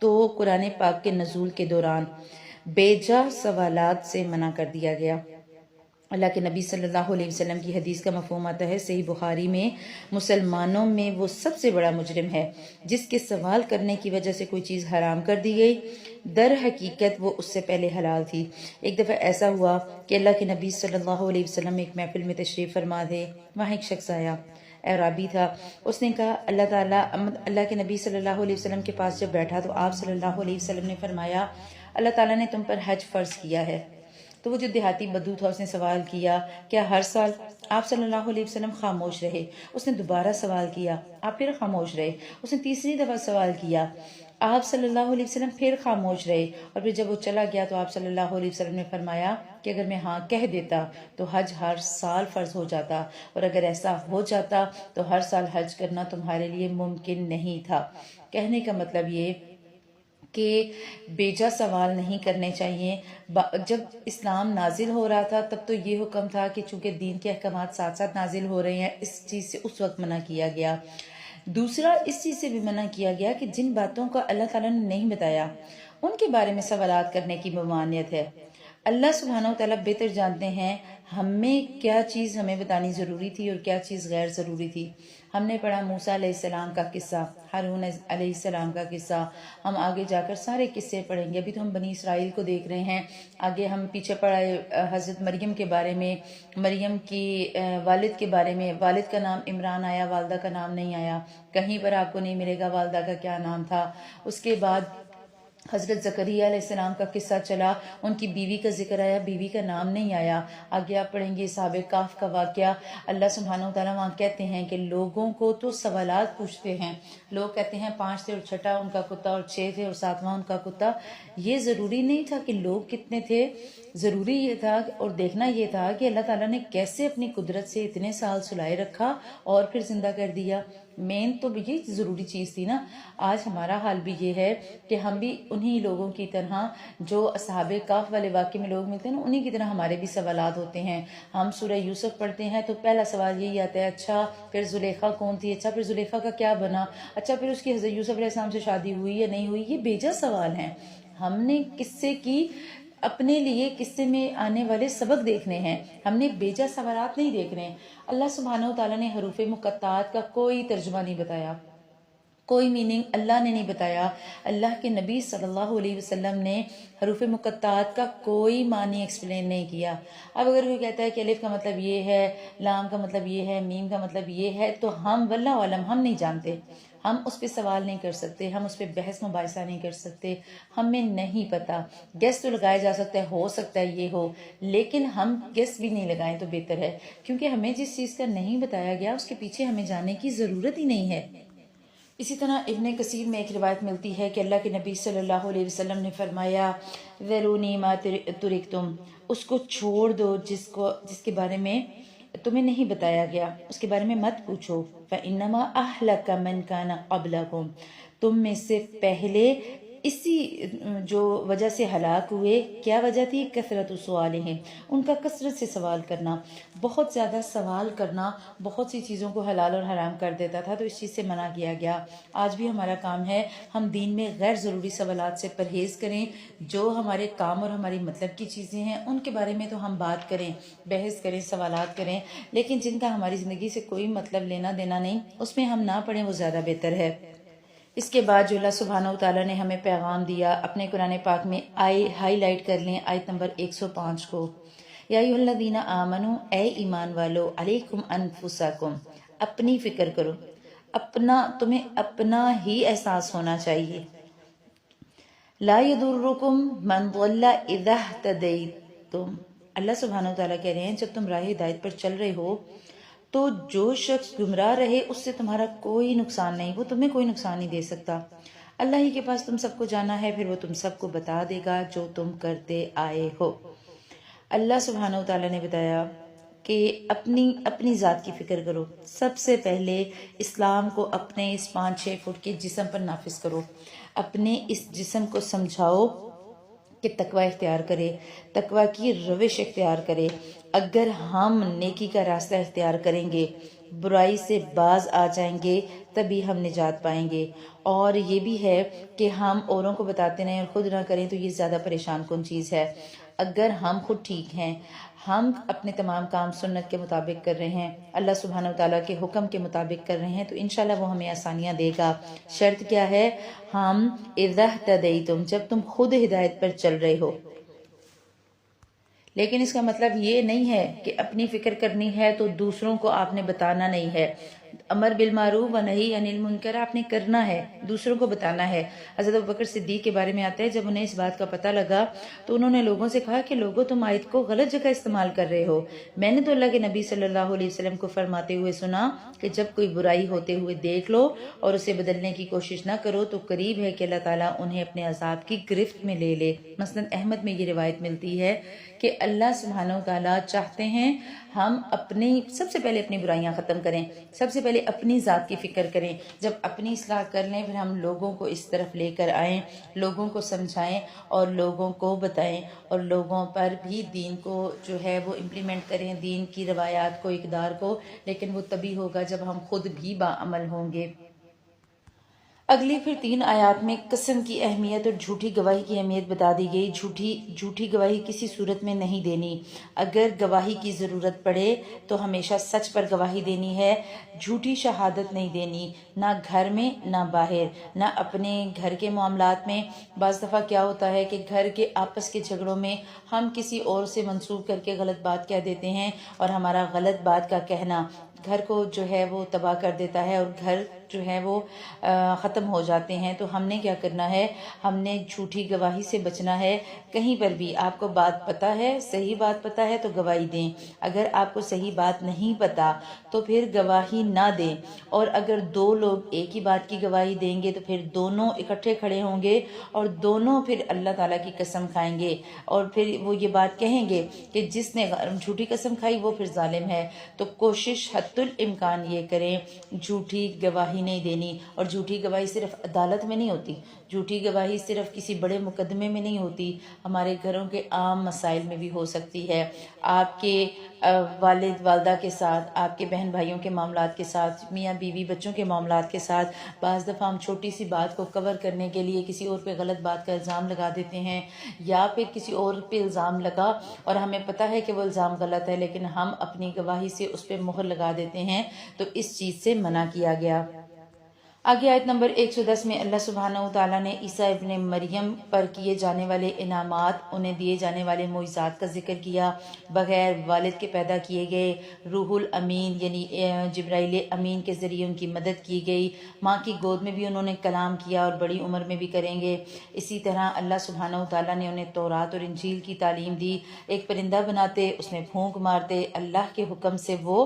تو قرآن پاک کے نزول کے دوران بیجا سوالات سے منع کر دیا گیا۔ اللہ کے نبی صلی اللہ علیہ وسلم کی حدیث کا مفہوم آتا ہے صحیح بخاری میں، مسلمانوں میں وہ سب سے بڑا مجرم ہے جس کے سوال کرنے کی وجہ سے کوئی چیز حرام کر دی گئی، در حقیقت وہ اس سے پہلے حلال تھی۔ ایک دفعہ ایسا ہوا کہ اللہ کے نبی صلی اللہ علیہ وسلم ایک محفل میں تشریف فرما تھے، وہاں ایک شخص آیا، اعرابی تھا۔ اس نے کہا اللہ کے نبی صلی اللہ علیہ وسلم کے پاس جب بیٹھا تو آپ صلی اللہ علیہ وسلم نے فرمایا اللہ تعالیٰ نے تم پر حج فرض کیا ہے۔ تو وہ جو دیہاتی بدو تھا اس نے سوال کیا کیا ہر سال؟ آپ صلی اللہ علیہ وسلم خاموش رہے۔ اس نے دوبارہ سوال کیا، آپ پھر خاموش رہے۔ اس نے تیسری دفعہ سوال کیا، آپ صلی اللہ علیہ وسلم پھر خاموش رہے۔ اور پھر جب وہ چلا گیا تو آپ صلی اللہ علیہ وسلم نے فرمایا کہ اگر میں ہاں کہہ دیتا تو حج ہر سال فرض ہو جاتا، اور اگر ایسا ہو جاتا تو ہر سال حج کرنا تمہارے لیے ممکن نہیں تھا۔ کہنے کا مطلب یہ کہ بیجا سوال نہیں کرنے چاہیے۔ جب اسلام نازل ہو رہا تھا تب تو یہ حکم تھا کہ چونکہ دین کے احکامات ساتھ ساتھ نازل ہو رہے ہیں، اس چیز سے اس وقت منع کیا گیا۔ دوسرا، اس چیز سے بھی منع کیا گیا کہ جن باتوں کا اللہ تعالیٰ نے نہیں بتایا ان کے بارے میں سوالات کرنے کی ممانعت ہے۔ اللہ سبحانہ و تعالیٰ بہتر جانتے ہیں ہمیں کیا چیز ہمیں بتانی ضروری تھی اور کیا چیز غیر ضروری تھی۔ ہم نے پڑھا موسیٰ علیہ السلام کا قصہ، ہارون علیہ السلام کا قصہ، ہم آگے جا کر سارے قصے پڑھیں گے۔ ابھی تو ہم بنی اسرائیل کو دیکھ رہے ہیں، آگے ہم پیچھے پڑھائے حضرت مریم کے بارے میں، مریم کی والد کے بارے میں۔ والد کا نام عمران آیا، والدہ کا نام نہیں آیا، کہیں پر آپ کو نہیں ملے گا والدہ کا کیا نام تھا۔ اس کے بعد حضرت زکریا علیہ السلام کا قصہ چلا، ان کی بیوی کا ذکر آیا، بیوی کا نام نہیں آیا۔ آگے آپ پڑھیں گے اصحاب کہف کا واقعہ۔ اللہ سبحانہ وتعالیٰ وہاں کہتے ہیں کہ لوگوں کو تو سوالات پوچھتے ہیں، لوگ کہتے ہیں 5 تھے اور 6 ان کا کتا، اور 6 تھے اور 7واں ان کا کتا۔ یہ ضروری نہیں تھا کہ لوگ کتنے تھے، ضروری یہ تھا اور دیکھنا یہ تھا کہ اللہ تعالیٰ نے کیسے اپنی قدرت سے اتنے سال سلائے رکھا اور پھر زندہ کر دیا۔ مین تو یہ ضروری چیز تھی نا۔ آج ہمارا حال بھی یہ ہے کہ ہم بھی انہی لوگوں کی طرح، جو اصحاب کہف والے واقعے میں لوگ ملتے ہیں نا، انہی کی طرح ہمارے بھی سوالات ہوتے ہیں۔ ہم سورہ یوسف پڑھتے ہیں تو پہلا سوال یہی آتا ہے، اچھا پھر زلیخا کون تھی؟ اچھا پھر زلیخا کا کیا بنا؟ اچھا پھر اس کی حضرت یوسف علیہ السلام سے شادی ہوئی یا نہیں ہوئی؟ یہ بیجا سوال ہیں۔ ہم نے قصے کی اپنے لیے قصے میں آنے والے سبق دیکھنے ہیں، ہم نے بیجا سوالات نہیں دیکھنے۔ اللہ سبحانہ و تعالیٰ نے حروف مقطعات کا کوئی ترجمہ نہیں بتایا، کوئی میننگ اللہ نے نہیں بتایا۔ اللہ کے نبی صلی اللہ علیہ وسلم نے حروف مقطعات کا کوئی معنی ایکسپلین نہیں کیا۔ اب اگر کوئی کہتا ہے کہ الف کا مطلب یہ ہے، لام کا مطلب یہ ہے، میم کا مطلب یہ ہے، تو ہم واللہ عالم ہم نہیں جانتے، ہم اس پہ سوال نہیں کر سکتے، ہم اس پہ بحث مباحثہ نہیں کر سکتے، ہمیں نہیں پتا۔ گیس تو لگایا جا سکتا ہے، ہو سکتا ہے یہ ہو، لیکن ہم گیس بھی نہیں لگائیں تو بہتر ہے، کیونکہ ہمیں جس چیز کا نہیں بتایا گیا اس کے پیچھے ہمیں جانے کی ضرورت ہی نہیں ہے۔ اسی طرح ابن کثیر میں ایک روایت ملتی ہے کہ اللہ کے نبی صلی اللہ علیہ وسلم نے فرمایا ذرونی ما ترکتم، اس کو چھوڑ دو جس کے بارے میں تمہیں نہیں بتایا گیا، اس کے بارے میں مت پوچھو۔ فَإِنَّمَا أَهْلَكَ مَنْ كَانَ قَبْلَكُمْ، تم میں سے پہلے اسی جو وجہ سے ہلاک ہوئے، کیا وجہ تھی؟ کثرت سوالہم، ان کا کثرت سے سوال کرنا، بہت زیادہ سوال کرنا بہت سی چیزوں کو حلال اور حرام کر دیتا تھا، تو اس چیز سے منع کیا گیا۔ آج بھی ہمارا کام ہے ہم دین میں غیر ضروری سوالات سے پرہیز کریں، جو ہمارے کام اور ہماری مطلب کی چیزیں ہیں ان کے بارے میں تو ہم بات کریں، بحث کریں، سوالات کریں، لیکن جن کا ہماری زندگی سے کوئی مطلب لینا دینا نہیں، اس میں ہم نہ پڑھیں، وہ زیادہ بہتر ہے۔ اس کے بعد جو اللہ سبحانہ و تعالیٰ نے ہمیں پیغام دیا اپنے قرآن پاک میں، ہائی لائٹ کر لیں آیت نمبر 105 کو، یا ایھا الذین آمنو، اے ایمان والو، علیکم انفسکم، اپنی فکر کرو، تمہیں اپنا ہی احساس ہونا چاہیے۔ لا یضرکم من ضل اذا اہتدیتم، اللہ سبحانہ و تعالیٰ کہہ رہے ہیں جب تم راہ ہدایت پر چل رہے ہو تو جو شخص گمراہ رہے اس سے تمہارا کوئی نقصان نہیں، وہ تمہیں کوئی نقصان نہیں دے سکتا۔ اللہ ہی کے پاس تم سب کو جانا ہے، پھر وہ تم سب کو بتا دے گا جو تم کرتے آئے ہو۔ اللہ سبحانہ و تعالیٰ نے بتایا کہ اپنی ذات کی فکر کرو، سب سے پہلے اسلام کو اپنے اس 5-6 فٹ کے جسم پر نافذ کرو، اپنے اس جسم کو سمجھاؤ کہ تقوی اختیار کرے، تقوی کی روش اختیار کرے۔ اگر ہم نیکی کا راستہ اختیار کریں گے، برائی سے باز آ جائیں گے، تبھی ہم نجات پائیں گے۔ اور یہ بھی ہے کہ ہم اوروں کو بتاتے رہیں اور خود نہ کریں تو یہ زیادہ پریشان کن چیز ہے۔ اگر ہم خود ٹھیک ہیں، ہم اپنے تمام کام سنت کے مطابق کر رہے ہیں، اللہ سبحانہ و تعالیٰ کے حکم کے مطابق کر رہے ہیں، تو انشاءاللہ وہ ہمیں آسانیاں دے گا۔ شرط کیا ہے؟ ہم اذا اہتدیتم، جب تم خود ہدایت پر چل رہے ہو۔ لیکن اس کا مطلب یہ نہیں ہے کہ اپنی فکر کرنی ہے تو دوسروں کو آپ نے بتانا نہیں ہے۔ امر بالمعروف و نہی عن المنکر آپ نے کرنا ہے، دوسروں کو بتانا ہے۔ حضرت ابوبکر صدیق کے بارے میں آتا ہے جب انہیں اس بات کا پتہ لگا تو انہوں نے لوگوں سے کہا کہ لوگوں تم آیت کو غلط جگہ استعمال کر رہے ہو۔ میں نے تو اللہ کے نبی صلی اللہ علیہ وسلم کو فرماتے ہوئے سنا کہ جب کوئی برائی ہوتے ہوئے دیکھ لو اور اسے بدلنے کی کوشش نہ کرو تو قریب ہے کہ اللہ تعالیٰ انہیں اپنے عذاب کی گرفت میں لے لے۔ مثلا احمد میں یہ روایت ملتی ہے کہ اللہ سبحانہ و تعالیٰ چاہتے ہیں ہم سب سے پہلے اپنی برائیاں ختم کریں، سب سے پہلے اپنی ذات کی فکر کریں، جب اپنی اصلاح کر لیں پھر ہم لوگوں کو اس طرف لے کر آئیں، لوگوں کو سمجھائیں اور لوگوں کو بتائیں اور لوگوں پر بھی دین کو جو ہے وہ امپلیمنٹ کریں، دین کی روایات کو، اقدار کو، لیکن وہ تبھی ہوگا جب ہم خود بھی باعمل ہوں گے۔ اگلی پھر 3 آیات میں قسم کی اہمیت اور جھوٹی گواہی کی اہمیت بتا دی گئی۔ جھوٹی گواہی کسی صورت میں نہیں دینی۔ اگر گواہی کی ضرورت پڑے تو ہمیشہ سچ پر گواہی دینی ہے، جھوٹی شہادت نہیں دینی، نہ گھر میں نہ باہر، نہ اپنے گھر کے معاملات میں۔ بعض دفعہ کیا ہوتا ہے کہ گھر کے آپس کے جھگڑوں میں ہم کسی اور سے منسوب کر کے غلط بات کہہ دیتے ہیں، اور ہمارا غلط بات کا کہنا گھر کو جو ہے وہ تباہ کر دیتا ہے اور گھر جو ہے وہ ختم ہو جاتے ہیں۔ تو ہم نے کیا کرنا ہے؟ ہم نے جھوٹی گواہی سے بچنا ہے۔ کہیں پر بھی آپ کو بات پتہ ہے، صحیح بات پتہ ہے تو گواہی دیں، اگر آپ کو صحیح بات نہیں پتہ تو پھر گواہی نہ دیں۔ اور اگر 2 لوگ ایک ہی بات کی گواہی دیں گے تو پھر دونوں اکٹھے کھڑے ہوں گے اور دونوں پھر اللہ تعالیٰ کی قسم کھائیں گے، اور پھر وہ یہ بات کہیں گے کہ جس نے جھوٹی قسم کھائی وہ پھر ظالم ہے۔ تو کوشش حتی الامکان یہ کریں جھوٹی گواہی نہیں دینی۔ اور جھوٹی گواہی صرف عدالت میں نہیں ہوتی، جھوٹی گواہی صرف کسی بڑے مقدمے میں نہیں ہوتی، ہمارے گھروں کے عام مسائل میں بھی ہو سکتی ہے۔ آپ کے والد والدہ کے ساتھ، آپ کے بہن بھائیوں کے معاملات کے ساتھ، میاں بیوی بچوں کے معاملات کے ساتھ، بعض دفعہ ہم چھوٹی سی بات کو کور کرنے کے لیے کسی اور پہ غلط بات کا الزام لگا دیتے ہیں، یا پھر کسی اور پہ الزام لگا اور ہمیں پتہ ہے کہ وہ الزام غلط ہے لیکن ہم اپنی گواہی سے اس پہ مہر لگا دیتے ہیں، تو اس چیز سے منع کیا گیا۔ آگے آیت نمبر 110 میں اللہ سبحانہ و تعالیٰ نے عیسیٰ ابن مریم پر کیے جانے والے انعامات، انہیں دیے جانے والے معجزات کا ذکر کیا۔ بغیر والد کے پیدا کیے گئے، روح الامین یعنی جبرائیل امین کے ذریعے ان کی مدد کی گئی، ماں کی گود میں بھی انہوں نے کلام کیا اور بڑی عمر میں بھی کریں گے۔ اسی طرح اللہ سبحانہ و تعالیٰ نے انہیں تورات اور انجیل کی تعلیم دی، ایک پرندہ بناتے، اس میں پھونک مارتے، اللہ کے حکم سے وہ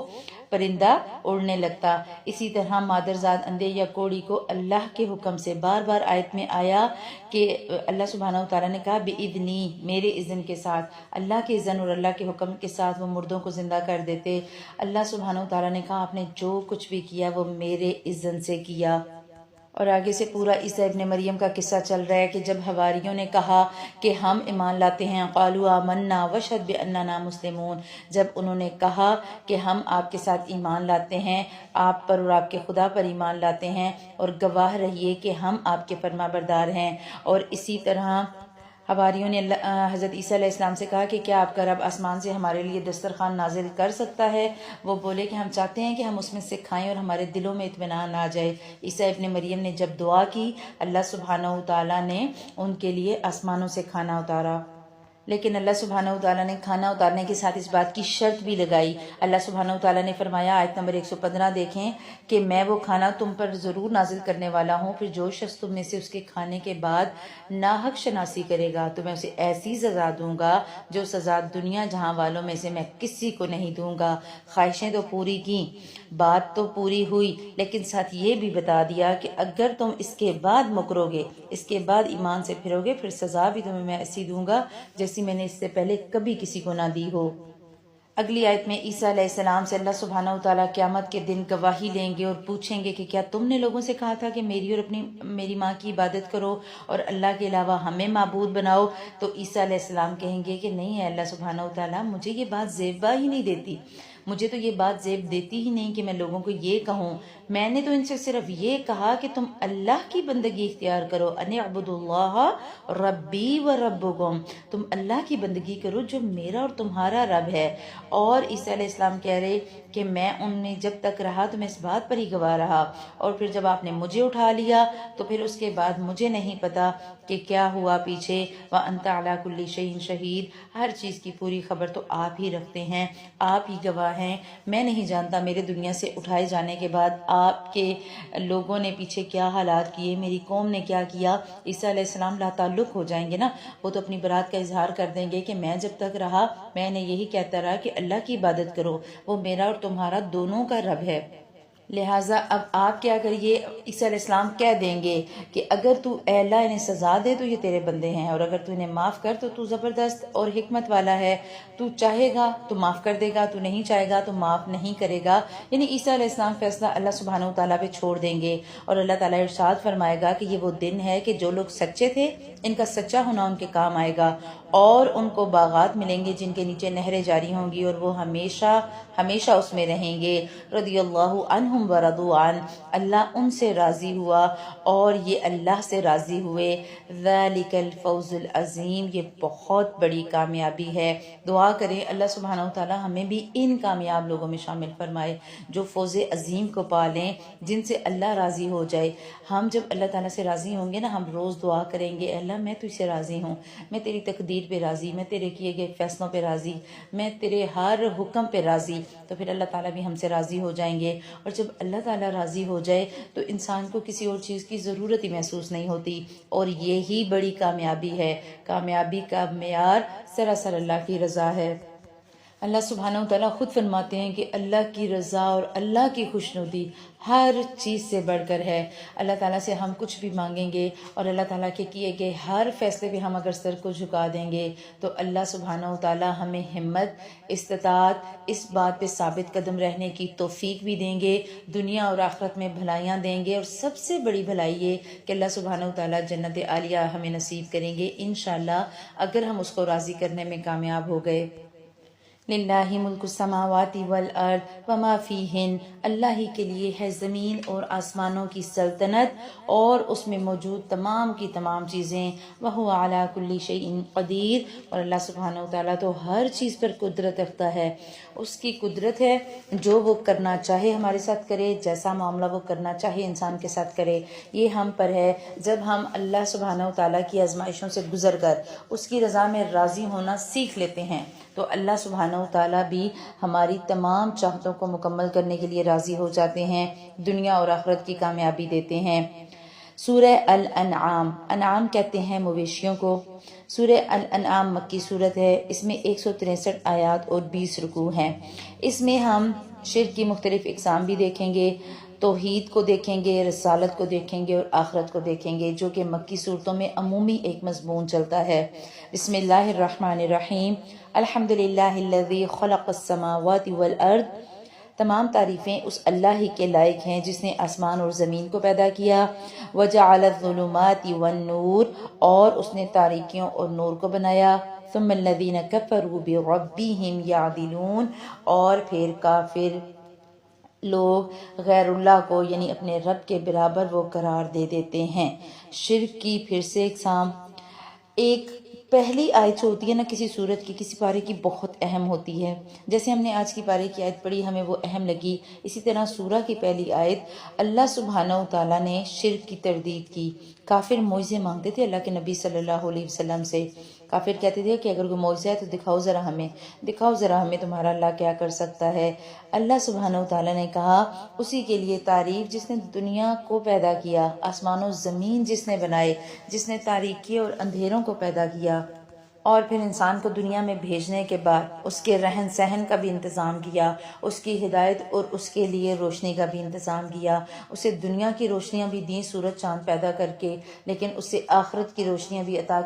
پرندہ اڑنے لگتا۔ اسی طرح مادرزاد اندھے یا کوڑی کو اللہ کے حکم سے، بار بار آیت میں آیا کہ اللہ سبحانہ و تعالیٰ نے کہا بِإِذْنِی، میرے اذن کے ساتھ، اللہ کے اذن اور اللہ کے حکم کے ساتھ وہ مردوں کو زندہ کر دیتے۔ اللہ سبحانہ و تعالیٰ نے کہا آپ نے جو کچھ بھی کیا وہ میرے اذن سے کیا۔ اور آگے سے پورا عیسیٰ ابن مریم کا قصہ چل رہا ہے کہ جب حواریوں نے کہا کہ ہم ایمان لاتے ہیں، قالوا آمنا واشہد باننا مسلمون، جب انہوں نے کہا کہ ہم آپ کے ساتھ ایمان لاتے ہیں، آپ پر اور آپ کے خدا پر ایمان لاتے ہیں، اور گواہ رہیے کہ ہم آپ کے فرما بردار ہیں۔ اور اسی طرح حواریوں نے حضرت عیسیٰ علیہ السلام سے کہا کہ کیا آپ کا رب آسمان سے ہمارے لیے دسترخوان نازل کر سکتا ہے؟ وہ بولے کہ ہم چاہتے ہیں کہ ہم اس میں سے کھائیں اور ہمارے دلوں میں اطمینان آ جائے۔ عیسیٰ ابن مریم نے جب دعا کی، اللہ سبحانہ و تعالیٰ نے ان کے لیے آسمانوں سے کھانا اتارا، لیکن اللہ سبحانہ و تعالیٰ نے کھانا اتارنے کے ساتھ اس بات کی شرط بھی لگائی۔ اللہ سبحانہ و تعالیٰ نے فرمایا، آیت نمبر 115 دیکھیں، کہ میں وہ کھانا تم پر ضرور نازل کرنے والا ہوں، پھر جو شخص تم میں سے اس کے کھانے کے بعد ناحق شناسی کرے گا تو میں اسے ایسی سزا دوں گا جو سزا دنیا جہاں والوں میں سے میں کسی کو نہیں دوں گا۔ خواہشیں تو پوری کی، بات تو پوری ہوئی، لیکن ساتھ یہ بھی بتا دیا کہ اگر تم اس کے بعد مکرو گے، اس کے بعد ایمان سے پھرو گے، پھر سزا بھی تمہیں میں ایسی دوں گا جیسی میں نے اس سے پہلے کبھی کسی کو نہ دی ہو۔ اگلی آیت میں عیسیٰ علیہ السلام سے اللہ سبحانہ و تعالیٰ قیامت کے دن گواہی لیں گے اور پوچھیں گے کہ کیا تم نے لوگوں سے کہا تھا کہ میری اور میری ماں کی عبادت کرو اور اللہ کے علاوہ ہمیں معبود بناؤ؟ تو عیسیٰ علیہ السلام کہیں گے کہ نہیں ہے اللہ سبحانہ و تعالیٰ، مجھے یہ بات زیبا ہی نہیں دیتی، مجھے تو یہ بات زیب دیتی ہی نہیں کہ میں لوگوں کو یہ کہوں۔ میں نے تو ان سے صرف یہ کہا کہ تم اللہ کی بندگی اختیار کرو، ان اعبدوا اللہ ربی و ربکم، تم اللہ کی بندگی کرو جو میرا اور تمہارا رب ہے۔ اور عیسیٰ علیہ السلام کہہ رہے کہ میں ان میں جب تک رہا تو میں اس بات پر ہی گواہ رہا، اور پھر جب آپ نے مجھے اٹھا لیا تو پھر اس کے بعد مجھے نہیں پتا کہ کیا ہوا پیچھے۔ وَأَنْتَ عَلَىٰ كُلِّ شَيْءٍ شَهِيدٌ، ہر چیز کی پوری خبر تو آپ ہی رکھتے ہیں، آپ ہی گواہ ہیں۔ میں نہیں جانتا میرے دنیا سے اٹھائے جانے کے بعد آپ کے لوگوں نے پیچھے کیا حالات کیے، میری قوم نے کیا کیا۔ عیسیٰ علیہ السلام لا تعلق ہو جائیں گے نا، وہ تو اپنی برات کا اظہار کر دیں گے کہ میں جب تک رہا میں نے یہی کہتا رہا کہ اللہ کی عبادت کرو، وہ میرا اور تمہارا دونوں کا رب ہے۔ لہٰذا اب آپ کیا کریے، عیسیٰ علیہ السلام کہہ دیں گے کہ اگر تو اے اللہ انہیں سزا دے تو یہ تیرے بندے ہیں، اور اگر تو انہیں معاف کر تو زبردست اور حکمت والا ہے، تو چاہے گا تو معاف کر دے گا، تو نہیں چاہے گا تو معاف نہیں کرے گا۔ یعنی عیسیٰ علیہ السلام فیصلہ اللہ سبحانہ و تعالیٰ پہ چھوڑ دیں گے، اور اللہ تعالیٰ ارشاد فرمائے گا کہ یہ وہ دن ہے کہ جو لوگ سچے تھے ان کا سچا ہونا ان کے کام آئے گا، اور ان کو باغات ملیں گے جن کے نیچے نہریں جاری ہوں گی، اور وہ ہمیشہ ہمیشہ اس میں رہیں گے۔ رضی اللہ عنہم ورضوا عنہ، اللہ ان سے راضی ہوا اور یہ اللہ سے راضی ہوئے۔ ذالک الفوز العظیم، یہ بہت بڑی کامیابی ہے۔ دعا کریں اللہ سبحانہ و تعالی ہمیں بھی ان کامیاب لوگوں میں شامل فرمائے جو فوز عظیم کو پالیں، جن سے اللہ راضی ہو جائے۔ ہم جب اللہ تعالیٰ سے راضی ہوں گے نا، ہم روز دعا کریں گے، اے اللہ میں تجھ سے راضی ہوں، میں تیری تقدیر پہ راضی، میں تیرے کیے گئے فیصلوں پہ راضی، میں تیرے ہر حکم پہ راضی، تو پھر اللہ تعالیٰ بھی ہم سے راضی ہو جائیں گے۔ اور جب اللہ تعالیٰ راضی ہو جائے تو انسان کو کسی اور چیز کی ضرورت ہی محسوس نہیں ہوتی، اور یہی بڑی کامیابی ہے۔ کامیابی کا معیار سراسر اللہ کی رضا ہے۔ اللہ سبحانہ و تعالیٰ خود فرماتے ہیں کہ اللہ کی رضا اور اللہ کی خوشنودی ہر چیز سے بڑھ کر ہے۔ اللہ تعالیٰ سے ہم کچھ بھی مانگیں گے اور اللہ تعالیٰ کے کیے گئے ہر فیصلے پہ ہم اگر سر کو جھکا دیں گے تو اللہ سبحانہ و تعالیٰ ہمیں ہمت، استطاعت، اس بات پہ ثابت قدم رہنے کی توفیق بھی دیں گے، دنیا اور آخرت میں بھلائیاں دیں گے، اور سب سے بڑی بھلائی یہ کہ اللہ سبحانہ و تعالیٰ جنت عالیہ ہمیں نصیب کریں گے انشاءاللہ، اگر ہم اس کو راضی کرنے میں کامیاب ہو گئے۔ للہ ملک السماوات والارض وما فیہن، اللہ ہی کے لیے ہے زمین اور آسمانوں کی سلطنت اور اس میں موجود تمام کی تمام چیزیں، وہو علی کل شیء قدیر، اور اللہ سبحانہ و تعالیٰ تو ہر چیز پر قدرت رکھتا ہے۔ اس کی قدرت ہے جو وہ کرنا چاہے ہمارے ساتھ کرے، جیسا معاملہ وہ کرنا چاہے انسان کے ساتھ کرے، یہ ہم پر ہے۔ جب ہم اللہ سبحانہ و تعالیٰ کی آزمائشوں سے گزر کر اس کی رضا میں راضی ہونا سیکھ لیتے ہیں تو اللہ سبحانہ و تعالیٰ بھی ہماری تمام چاہتوں کو مکمل کرنے کے لیے راضی ہو جاتے ہیں، دنیا اور آخرت کی کامیابی دیتے ہیں۔ سورہ الانعام، انعام کہتے ہیں مویشیوں کو۔ سورہ الانعام مکی صورت ہے، اس میں 163 آیات اور 20 رکوع ہیں۔ اس میں ہم شرک کی مختلف اقسام بھی دیکھیں گے، توحید کو دیکھیں گے، رسالت کو دیکھیں گے اور آخرت کو دیکھیں گے، جو کہ مکی صورتوں میں عمومی ایک مضمون چلتا ہے۔ بسم اللہ الرحمن الرحیم، الحمد للہ الذی خلق السماوات والارض تمام تعریفیں اس اللہ ہی کے لائق ہیں جس نے آسمان اور زمین کو پیدا کیا، وجعل الظلمات والنور، اور اس نے تاریکیوں اور نور کو بنایا، ثم الذین کفروا بربہم یعدلون، اور پھر کافر لوگ غیر اللہ کو یعنی اپنے رب کے برابر وہ قرار دے دیتے ہیں۔ شرک کی پھر سے اقسام۔ ایک پہلی آیت جو ہوتی ہے نا کسی سورت کی، کسی پارے کی، بہت اہم ہوتی ہے۔ جیسے ہم نے آج کی پارے کی آیت پڑھی، ہمیں وہ اہم لگی، اسی طرح سورہ کی پہلی آیت اللہ سبحانہ و تعالیٰ نے شرک کی تردید کی۔ کافر معجزے مانگتے تھے اللہ کے نبی صلی اللہ علیہ وسلم سے۔ کافر کہتے تھے کہ اگر کوئی معجزہ ہے تو دکھاؤ ذرا ہمیں تمہارا اللہ کیا کر سکتا ہے۔ اللہ سبحانہ و تعالیٰ نے کہا اسی کے لیے تعریف جس نے دنیا کو پیدا کیا، آسمان و زمین جس نے بنائے، جس نے تاریکی اور اندھیروں کو پیدا کیا، اور پھر انسان کو دنیا میں بھیجنے کے بعد اس کے رہن سہن کا بھی انتظام کیا، اس کی ہدایت اور اس کے لیے روشنی کا بھی انتظام کیا۔ اسے دنیا کی روشنیاں بھی دیں سورج چاند پیدا کر کے، لیکن اسے آخرت کی روشنیاں بھی عطا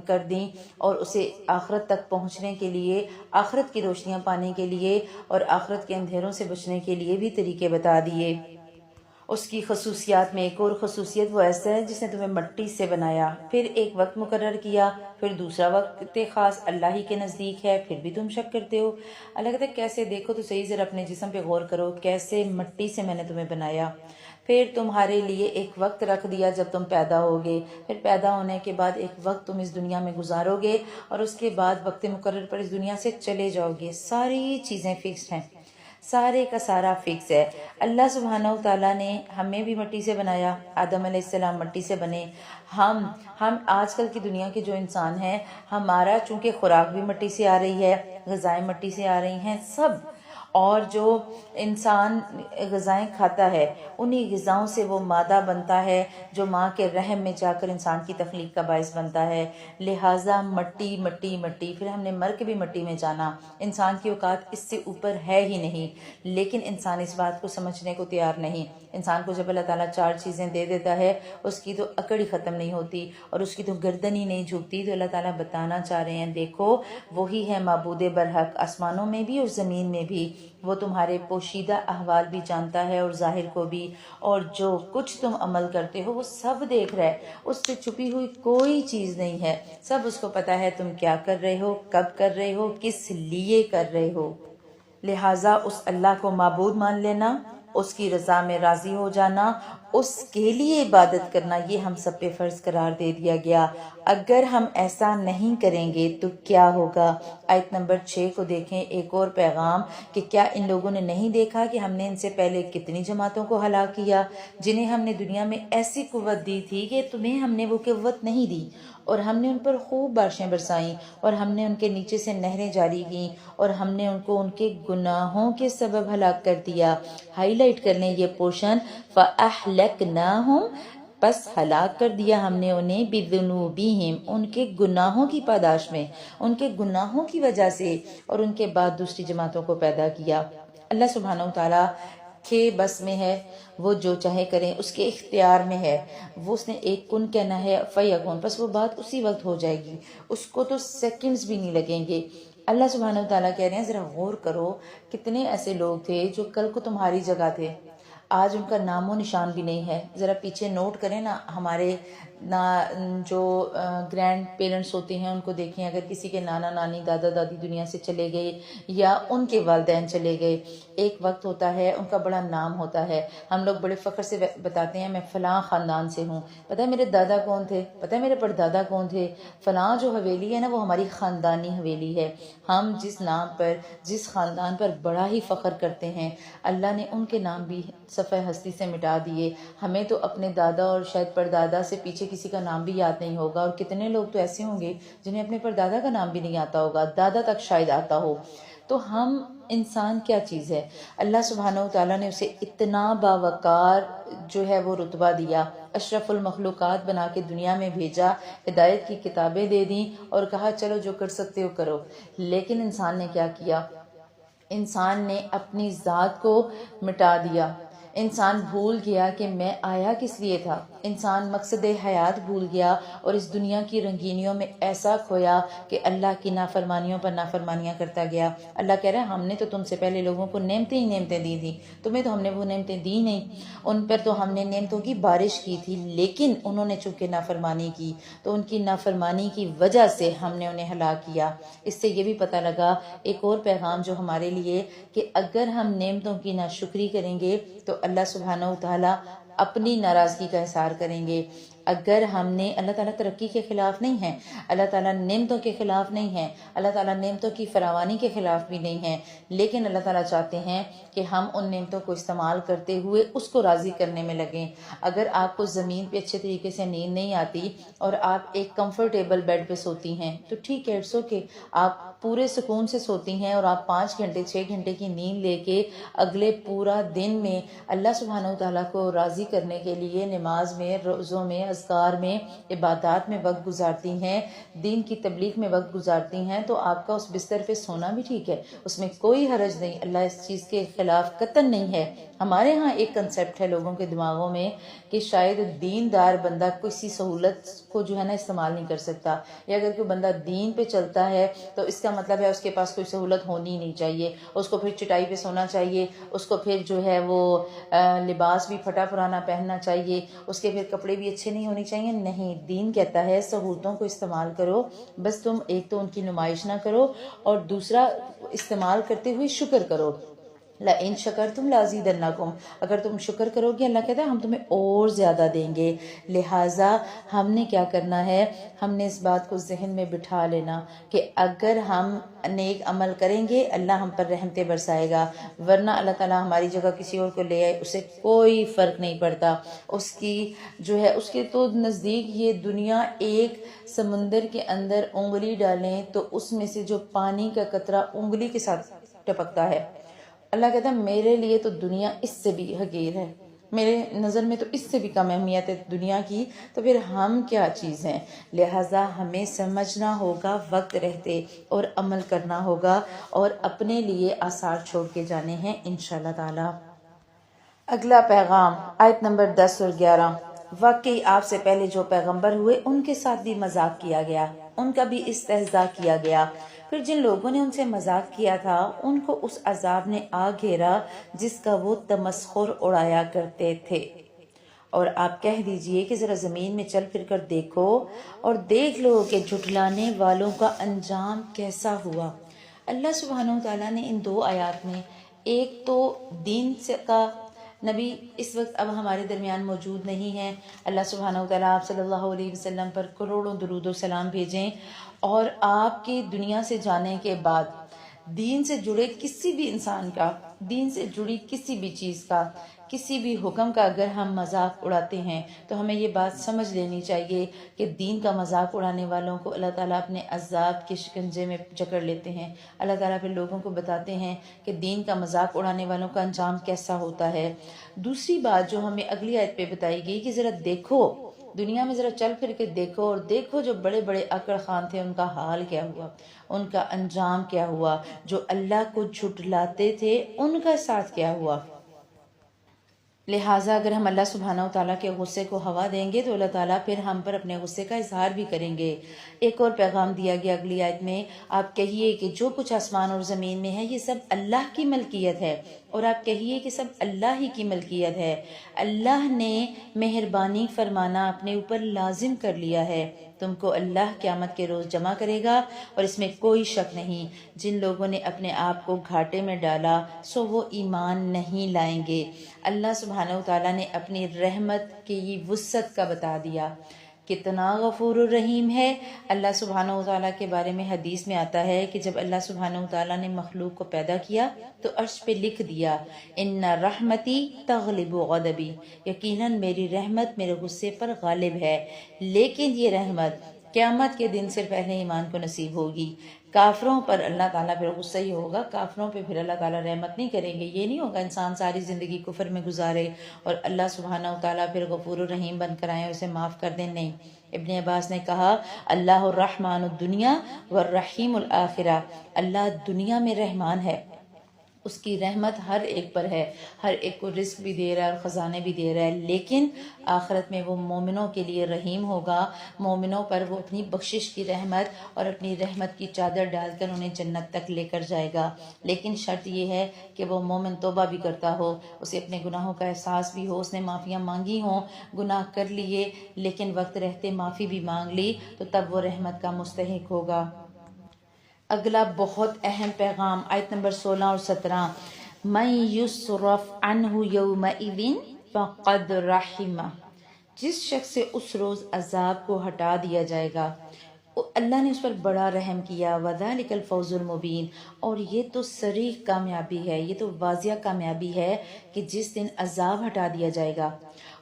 کر دیں، اور اسے آخرت تک پہنچنے کے لیے، آخرت کی روشنیاں پانے کے لیے اور آخرت کے اندھیروں سے بچنے کے لیے بھی طریقے بتا دیے۔ اس کی خصوصیات میں ایک اور خصوصیت وہ ایسا ہے جس نے تمہیں مٹی سے بنایا، پھر ایک وقت مقرر کیا، پھر دوسرا وقت خاص اللہ ہی کے نزدیک ہے، پھر بھی تم شک کرتے ہو۔ اللہ کہتا ہے کیسے، دیکھو تو صحیح، ذرا اپنے جسم پہ غور کرو، کیسے مٹی سے میں نے تمہیں بنایا، پھر تمہارے لیے ایک وقت رکھ دیا جب تم پیدا ہوگے، پھر پیدا ہونے کے بعد ایک وقت تم اس دنیا میں گزارو گے، اور اس کے بعد وقت مقرر پر اس دنیا سے چلے جاؤ گے۔ ساری چیزیں فکسڈ ہیں، سارے کا سارا فکس ہے۔ اللہ سبحانہ و تعالیٰ نے ہمیں بھی مٹی سے بنایا، آدم علیہ السلام مٹی سے بنے۔ ہم آج کل کی دنیا کے جو انسان ہیں، ہمارا چونکہ خوراک بھی مٹی سے آ رہی ہے، غذائیں مٹی سے آ رہی ہیں سب، اور جو انسان غذائیں کھاتا ہے انہی غذاؤں سے وہ مادہ بنتا ہے جو ماں کے رحم میں جا کر انسان کی تخلیق کا باعث بنتا ہے۔ لہٰذا مٹی مٹی مٹی، پھر ہم نے مر کے بھی مٹی میں جانا، انسان کی اوقات اس سے اوپر ہے ہی نہیں، لیکن انسان اس بات کو سمجھنے کو تیار نہیں۔ انسان کو جب اللہ تعالیٰ 4 چیزیں دے دیتا ہے اس کی تو اکڑ ہی ختم نہیں ہوتی اور اس کی تو گردن ہی نہیں جھکتی۔ تو اللہ تعالیٰ بتانا چاہ رہے ہیں دیکھو وہی ہے معبود برحق، آسمانوں میں بھی اور زمین میں بھی، وہ تمہارے پوشیدہ احوال بھی جانتا ہے اور ظاہر کو بھی، اور جو کچھ تم عمل کرتے ہو وہ سب دیکھ رہا ہے، اس سے چھپی ہوئی کوئی چیز نہیں ہے، سب اس کو پتا ہے تم کیا کر رہے ہو، کب کر رہے ہو، کس لیے کر رہے ہو۔ لہٰذا اس اللہ کو معبود مان لینا، اس کی رضا میں راضی ہو جانا، اس کے لیے عبادت کرنا، یہ ہم سب پہ فرض قرار دے دیا گیا۔ اگر ہم ایسا نہیں کریں گے تو کیا ہوگا؟ آیت نمبر 6 کو دیکھیں، ایک اور پیغام کہ کیا ان لوگوں نے نہیں دیکھا کہ ہم نے ان سے پہلے کتنی جماعتوں کو ہلاک کیا جنہیں ہم نے دنیا میں ایسی قوت دی تھی کہ تمہیں ہم نے وہ قوت نہیں دی، اور ہم نے ان پر خوب بارشیں برسائیں، اور ہم نے ان کے نیچے سے نہریں جاری کیں، اور ہم نے ان کو ان کے گناہوں کے سبب ہلاک کر دیا۔ ہائی لائٹ کر لیں یہ پورشن، فَأَحْلَكْنَاهُمْ، پس ہلاک کر دیا ہم نے انہیں، بِذُنُوبِهِمْ، ان کے گناہوں کی پاداش میں، ان کے گناہوں کی وجہ سے، اور ان کے بعد دوسری جماعتوں کو پیدا کیا۔ اللہ سبحانہ وتعالیٰ کے بس میں ہے، وہ جو چاہے کریں، اس کے اختیار میں ہے، وہ اس نے ایک کن کہنا ہے فیکون، بس وہ بات اسی وقت ہو جائے گی، اس کو تو سیکنڈز بھی نہیں لگیں گے۔ اللہ سبحانہ وتعالیٰ کہہ رہے ہیں ذرا غور کرو، کتنے ایسے لوگ تھے جو کل کو تمہاری جگہ تھے، آج ان کا نام و نشان بھی نہیں ہے۔ ذرا پیچھے نوٹ کریں نا، ہمارے جو گرینڈ پیرنٹس ہوتے ہیں ان کو دیکھیں، اگر کسی کے نانا نانی دادا دادی دنیا سے چلے گئے یا ان کے والدین چلے گئے، ایک وقت ہوتا ہے ان کا بڑا نام ہوتا ہے، ہم لوگ بڑے فخر سے بتاتے ہیں میں فلاں خاندان سے ہوں، پتہ ہے میرے دادا کون تھے، پتہ ہے میرے پردادا کون تھے، فلاں جو حویلی ہے نا وہ ہماری خاندانی حویلی ہے۔ ہم جس نام پر، جس خاندان پر بڑا ہی فخر کرتے ہیں، اللہ نے ان کے نام بھی صفحہ ہستی سے مٹا دیے۔ ہمیں تو اپنے دادا اور شاید پردادا سے پیچھے کسی کا نام بھی یاد نہیں ہوگا، اور کتنے لوگ تو ایسے ہوں گے جنہیں اپنے پردادا کا نام بھی نہیں آتا ہوگا، دادا تک شاید آتا ہو۔ تو ہم انسان کیا چیز ہے؟ اللہ سبحانہ وتعالیٰ نے اسے اتنا باوقار جو ہے وہ رتبہ دیا، اشرف المخلوقات بنا کے دنیا میں بھیجا، ہدایت کی کتابیں دے دیں اور کہا چلو جو کر سکتے ہو کرو۔ لیکن انسان نے کیا کیا؟ انسان نے اپنی ذات کو مٹا دیا، انسان بھول گیا کہ میں آیا کس لیے تھا، انسان مقصد حیات بھول گیا اور اس دنیا کی رنگینیوں میں ایسا کھویا کہ اللہ کی نافرمانیوں پر نافرمانیاں کرتا گیا۔ اللہ کہہ رہا ہے ہم نے تو تم سے پہلے لوگوں کو نعمتیں ہی نعمتیں دی تھی، تمہیں تو ہم نے وہ نعمتیں دی نہیں، ان پر تو ہم نے نعمتوں کی بارش کی تھی، لیکن انہوں نے چونکہ نافرمانی کی تو ان کی نافرمانی کی وجہ سے ہم نے انہیں ہلاک کیا۔ اس سے یہ بھی پتہ لگا ایک اور پیغام جو ہمارے لیے، کہ اگر ہم نعمتوں کی ناشکری کریں گے تو اللہ سبحانہ و تعالیٰ اپنی ناراضگی کا اظہار کریں گے۔ اگر ہم نے، اللہ تعالیٰ ترقی کے خلاف نہیں ہے، اللہ تعالیٰ نعمتوں کے خلاف نہیں ہے، اللہ تعالیٰ نعمتوں کی فراوانی کے خلاف بھی نہیں ہے، لیکن اللہ تعالیٰ چاہتے ہیں کہ ہم ان نعمتوں کو استعمال کرتے ہوئے اس کو راضی کرنے میں لگیں۔ اگر آپ کو زمین پہ اچھے طریقے سے نیند نہیں آتی اور آپ ایک کمفرٹیبل بیڈ پہ سوتی ہیں تو ٹھیک ہے، اٹس اوکے، آپ پورے سکون سے سوتی ہیں اور آپ 5 گھنٹے 6 گھنٹے کی نیند لے کے اگلے پورا دن میں اللہ سبحانہ و تعالیٰ کو راضی کرنے کے لیے نماز میں، روزوں میں، اذکار میں، عبادات میں وقت گزارتی ہیں، دین کی تبلیغ میں وقت گزارتی ہیں، تو آپ کا اس بستر پہ سونا بھی ٹھیک ہے، اس میں کوئی حرج نہیں، اللہ اس چیز کے خلاف قطعاً نہیں ہے۔ ہمارے ہاں ایک کنسیپٹ ہے لوگوں کے دماغوں میں کہ شاید دیندار بندہ کسی سہولت کو جو ہے نا استعمال نہیں کر سکتا، یا اگر کوئی بندہ دین پہ چلتا ہے تو اس کا مطلب ہے اس کے پاس کوئی سہولت ہونی نہیں چاہیے، اس کو پھر چٹائی پہ سونا چاہیے، اس کو پھر جو ہے وہ لباس بھی پھٹا پرانا پہننا چاہیے، اس کے پھر کپڑے بھی اچھے نہیں ہونے چاہیے۔ نہیں، دین کہتا ہے سہولتوں کو استعمال کرو، بس تم ایک تو ان کی نمائش نہ کرو اور دوسرا استعمال کرتے ہوئے شکر کرو۔ لَإِن شَكَرْتُمْ لَأَزِيدَنَّكُمْ، اگر تم شکر کرو گے اللہ کہتا ہے ہم تمہیں اور زیادہ دیں گے۔ لہٰذا ہم نے کیا کرنا ہے، ہم نے اس بات کو ذہن میں بٹھا لینا کہ اگر ہم نیک عمل کریں گے اللہ ہم پر رحمتیں برسائے گا، ورنہ اللہ تعالیٰ ہماری جگہ کسی اور کو لے آئے اسے کوئی فرق نہیں پڑتا۔ اس کی جو ہے، اس کے تو نزدیک یہ دنیا ایک سمندر کے اندر انگلی ڈالیں تو اس میں سے جو پانی کا قطرہ انگلی کے ساتھ ٹپکتا ہے، اللہ کہتا ہے میرے لیے تو دنیا اس سے بھی حقیر ہے، میرے نظر میں تو اس سے بھی کم اہمیت ہے دنیا کی، تو پھر ہم کیا چیز ہیں؟ لہٰذا ہمیں سمجھنا ہوگا وقت رہتے اور عمل کرنا ہوگا اور اپنے لیے آثار چھوڑ کے جانے ہیں انشاءاللہ تعالی۔ اگلا پیغام آیت نمبر 10 اور 11۔ واقعی آپ سے پہلے جو پیغمبر ہوئے ان کے ساتھ بھی مذاق کیا گیا، ان کا بھی استہزاء کیا گیا، پھر جن لوگوں نے ان سے مذاق کیا تھا ان کو اس عذاب نے آ گھیرا جس کا وہ تمسخر اڑایا کرتے تھے۔ اور آپ کہہ دیجئے کہ ذرا زمین میں چل پھر کر دیکھو اور دیکھ لو کہ جھٹلانے والوں کا انجام کیسا ہوا۔ اللہ سبحانہ وتعالیٰ نے ان 2 آیات میں، ایک تو دین سے کا، نبی اس وقت اب ہمارے درمیان موجود نہیں ہیں، اللہ سبحانہ وتعالیٰ آپ صلی اللہ علیہ وسلم پر کروڑوں درود و سلام بھیجیں، اور آپ کی دنیا سے جانے کے بعد دین سے جڑے کسی بھی انسان کا، دین سے جڑی کسی بھی چیز کا، کسی بھی حکم کا اگر ہم مذاق اڑاتے ہیں تو ہمیں یہ بات سمجھ لینی چاہیے کہ دین کا مذاق اڑانے والوں کو اللہ تعالیٰ اپنے عذاب کے شکنجے میں جکڑ لیتے ہیں۔ اللہ تعالیٰ پھر لوگوں کو بتاتے ہیں کہ دین کا مذاق اڑانے والوں کا انجام کیسا ہوتا ہے۔ دوسری بات جو ہمیں اگلی آیت پہ بتائی گئی کہ ذرا دیکھو، دنیا میں ذرا چل پھر کے دیکھو اور دیکھو جو بڑے بڑے اکڑ خان تھے ان کا حال کیا ہوا، ان کا انجام کیا ہوا، جو اللہ کو جھٹلاتے تھے ان کا ساتھ کیا ہوا۔ لہٰذا اگر ہم اللہ سبحانہ وتعالیٰ کے غصے کو ہوا دیں گے تو اللہ تعالیٰ پھر ہم پر اپنے غصے کا اظہار بھی کریں گے۔ ایک اور پیغام دیا گیا اگلی آیت میں، آپ کہیے کہ جو کچھ آسمان اور زمین میں ہے یہ سب اللہ کی ملکیت ہے، اور آپ کہیے کہ سب اللہ ہی کی ملکیت ہے۔ اللہ نے مہربانی فرمانا اپنے اوپر لازم کر لیا ہے، تم کو اللہ قیامت کے روز جمع کرے گا، اور اس میں کوئی شک نہیں جن لوگوں نے اپنے آپ کو گھاٹے میں ڈالا سو وہ ایمان نہیں لائیں گے۔ اللہ سبحانہ وتعالیٰ نے اپنی رحمت کی وسعت کا بتا دیا، کتنا غفور الرحیم ہے۔ اللہ سبحانہ وتعالیٰ کے بارے میں حدیث میں آتا ہے کہ جب اللہ سبحانہ وتعالیٰ نے مخلوق کو پیدا کیا تو عرش پہ لکھ دیا، ان رحمتی تغلب غضبی، یقیناً میری رحمت میرے غصے پر غالب ہے۔ لیکن یہ رحمت قیامت کے دن صرف اہل ایمان کو نصیب ہوگی، کافروں پر اللہ تعالیٰ پھر غصہ ہی ہوگا، کافروں پہ پھر اللہ تعالیٰ رحمت نہیں کریں گے۔ یہ نہیں ہوگا انسان ساری زندگی کفر میں گزارے اور اللہ سبحانہ وتعالیٰ پھر غفور الرحیم بن کر آئیں اور اسے معاف کر دیں، نہیں۔ ابن عباس نے کہا، اللہ الرحمن الدنیا والرحیم الآخرہ، اللہ دنیا میں رحمان ہے اس کی رحمت ہر ایک پر ہے، ہر ایک کو رزق بھی دے رہا ہے اور خزانے بھی دے رہا ہے، لیکن آخرت میں وہ مومنوں کے لیے رحیم ہوگا، مومنوں پر وہ اپنی بخشش کی رحمت اور اپنی رحمت کی چادر ڈال کر انہیں جنت تک لے کر جائے گا۔ لیکن شرط یہ ہے کہ وہ مومن توبہ بھی کرتا ہو، اسے اپنے گناہوں کا احساس بھی ہو، اس نے معافیاں مانگی ہوں، گناہ کر لیے لیکن وقت رہتے معافی بھی مانگ لی، تو تب وہ رحمت کا مستحق ہوگا۔ اگلا بہت اہم پیغام آیت نمبر 16 اور 17، مَن یُصْرَفْ عَنْهُ یَوْمَئِذٍ فَقَدْ رَحِمَہُ، جس شخص سے اس روز عذاب کو ہٹا دیا جائے گا اللہ نے اس پر بڑا رحم کیا، وَذَلِكَ الْفَوْزُ الْمُبِينُ، اور یہ تو صریح کامیابی ہے، یہ تو واضح کامیابی ہے کہ جس دن عذاب ہٹا دیا جائے گا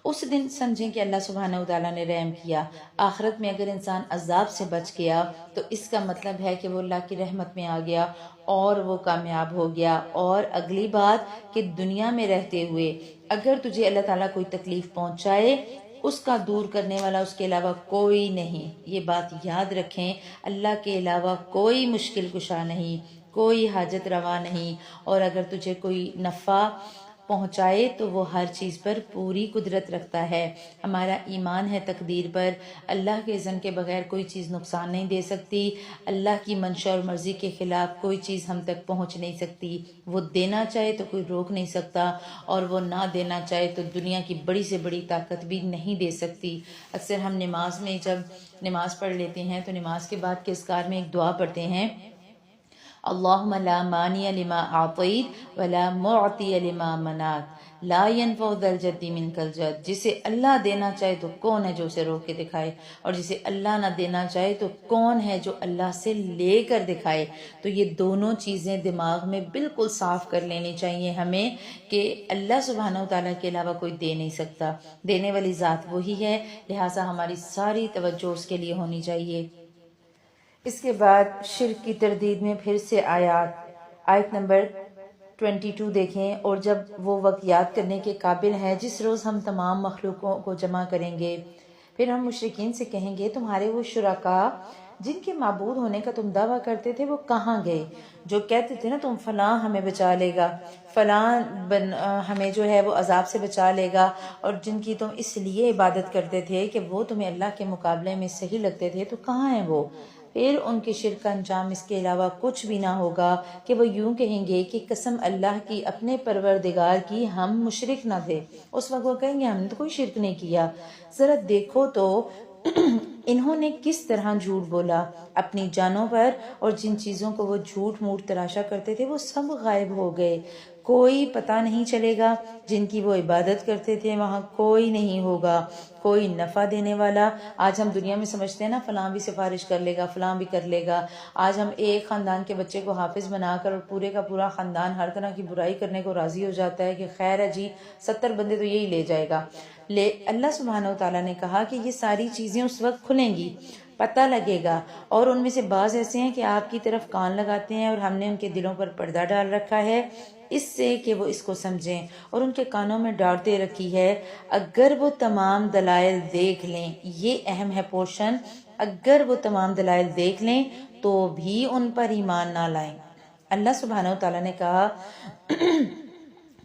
اس دن سمجھیں کہ اللہ سبحانہ وتعالیٰ نے رحم کیا۔ آخرت میں اگر انسان عذاب سے بچ گیا تو اس کا مطلب ہے کہ وہ اللہ کی رحمت میں آ گیا اور وہ کامیاب ہو گیا۔ اور اگلی بات کہ دنیا میں رہتے ہوئے اگر تجھے اللہ تعالیٰ کوئی تکلیف پہنچائے، اس کا دور کرنے والا اس کے علاوہ کوئی نہیں، یہ بات یاد رکھیں، اللہ کے علاوہ کوئی مشکل کشا نہیں، کوئی حاجت روا نہیں، اور اگر تجھے کوئی نفع پہنچائے تو وہ ہر چیز پر پوری قدرت رکھتا ہے۔ ہمارا ایمان ہے تقدیر پر، اللہ کے اذن کے بغیر کوئی چیز نقصان نہیں دے سکتی، اللہ کی منشا اور مرضی کے خلاف کوئی چیز ہم تک پہنچ نہیں سکتی، وہ دینا چاہے تو کوئی روک نہیں سکتا، اور وہ نہ دینا چاہے تو دنیا کی بڑی سے بڑی طاقت بھی نہیں دے سکتی۔ اکثر ہم نماز میں جب نماز پڑھ لیتے ہیں تو نماز کے بعد کے اذکار میں ایک دعا پڑھتے ہیں، اللہم لا مانع لما اعطیت ولا معطی لما منعت لا ينفع ذا الجد منک الجد، جسے اللہ دینا چاہے تو کون ہے جو اسے روک کے دکھائے، اور جسے اللہ نہ دینا چاہے تو کون ہے جو اللہ سے لے کر دکھائے۔ تو یہ دونوں چیزیں دماغ میں بالکل صاف کر لینی چاہیے ہمیں کہ اللہ سبحانہ وتعالیٰ کے علاوہ کوئی دے نہیں سکتا، دینے والی ذات وہی ہے، لہٰذا ہماری ساری توجہ اس کے لیے ہونی چاہیے۔ اس کے بعد شرک کی تردید میں پھر سے آیت نمبر 22 دیکھیں، اور جب وہ وقت یاد کرنے کے قابل ہے جس روز ہم تمام مخلوقوں کو جمع کریں گے، پھر ہم مشرکین سے کہیں گے تمہارے وہ شرکاء جن کے معبود ہونے کا تم دعویٰ کرتے تھے وہ کہاں گئے، جو کہتے تھے نا تم فلاں ہمیں بچا لے گا، فلاں ہمیں جو ہے وہ عذاب سے بچا لے گا، اور جن کی تم اس لیے عبادت کرتے تھے کہ وہ تمہیں اللہ کے مقابلے میں صحیح لگتے تھے، تو کہاں ہیں وہ؟ پھر ان کے شرک کا انجام اس کے علاوہ کچھ بھی نہ ہوگا کہ وہ یوں کہیں گے کہ قسم اللہ کی اپنے پروردگار کی ہم مشرک نہ تھے۔ اس وقت وہ کہیں گے ہم نے تو کوئی شرک نہیں کیا۔ ذرا دیکھو تو انہوں نے کس طرح جھوٹ بولا اپنی جانوں پر، اور جن چیزوں کو وہ جھوٹ موٹ تراشا کرتے تھے وہ سب غائب ہو گئے، کوئی پتہ نہیں چلے گا، جن کی وہ عبادت کرتے تھے وہاں کوئی نہیں ہوگا، کوئی نفع دینے والا۔ آج ہم دنیا میں سمجھتے ہیں نا فلاں بھی سفارش کر لے گا، فلاں بھی کر لے گا، آج ہم ایک خاندان کے بچے کو حافظ بنا کر اور پورے کا پورا خاندان ہر طرح کی برائی کرنے کو راضی ہو جاتا ہے کہ خیر ہے جی 70 بندے تو یہی لے جائے گا۔ اللہ سبحانہ وتعالیٰ نے کہا کہ یہ ساری چیزیں اس وقت کھلیں گی، پتہ لگے گا، اور ان میں سے بعض ایسے ہیں کہ آپ کی طرف کان لگاتے ہیں اور ہم نے ان کے دلوں پر پردہ ڈال رکھا ہے اس سے کہ وہ اس کو سمجھیں، اور ان کے کانوں میں ڈانٹ دے رکھی ہے اگر وہ تمام دلائل دیکھ لیں۔ یہ اہم ہے پورشن، اگر وہ تمام دلائل دیکھ لیں تو بھی ان پر ایمان نہ لائیں۔ اللہ سبحانہ وتعالیٰ نے کہا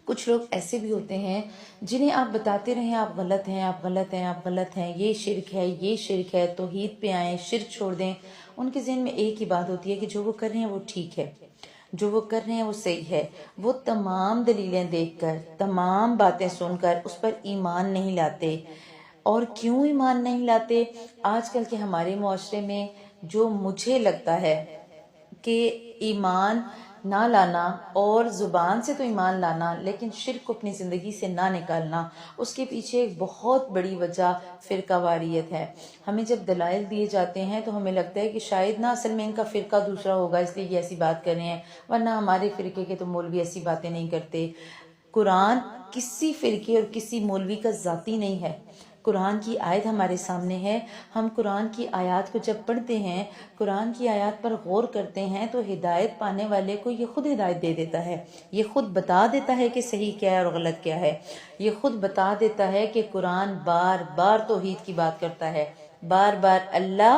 کچھ لوگ ایسے بھی ہوتے ہیں جنہیں آپ بتاتے رہیں آپ غلط ہیں، آپ غلط ہیں، آپ غلط ہیں، یہ شرک ہے، یہ شرک ہے، توحید پہ آئیں، شرک چھوڑ دیں۔ ان کے ذہن میں ایک ہی بات ہوتی ہے کہ جو وہ کر رہے ہیں وہ ٹھیک ہے، جو وہ کر رہے ہیں وہ صحیح ہے۔ وہ تمام دلیلیں دیکھ کر، تمام باتیں سن کر اس پر ایمان نہیں لاتے۔ اور کیوں ایمان نہیں لاتے؟ آج کل کے ہمارے معاشرے میں جو مجھے لگتا ہے کہ ایمان نہ لانا، اور زبان سے تو ایمان لانا لیکن شرک کو اپنی زندگی سے نہ نکالنا، اس کے پیچھے ایک بہت بڑی وجہ فرقہ واریت ہے۔ ہمیں جب دلائل دیے جاتے ہیں تو ہمیں لگتا ہے کہ شاید نہ اصل میں ان کا فرقہ دوسرا ہوگا اس لیے یہ ایسی بات کر رہے ہیں، ورنہ ہمارے فرقے کے تو مولوی ایسی باتیں نہیں کرتے۔ قرآن کسی فرقے اور کسی مولوی کا ذاتی نہیں ہے، قرآن کی آیت ہمارے سامنے ہے۔ ہم قرآن کی آیات کو جب پڑھتے ہیں، قرآن کی آیات پر غور کرتے ہیں تو ہدایت پانے والے کو یہ خود ہدایت دے دیتا ہے، یہ خود بتا دیتا ہے کہ صحیح کیا ہے اور غلط کیا ہے، یہ خود بتا دیتا ہے کہ قرآن بار بار توحید کی بات کرتا ہے، بار بار اللہ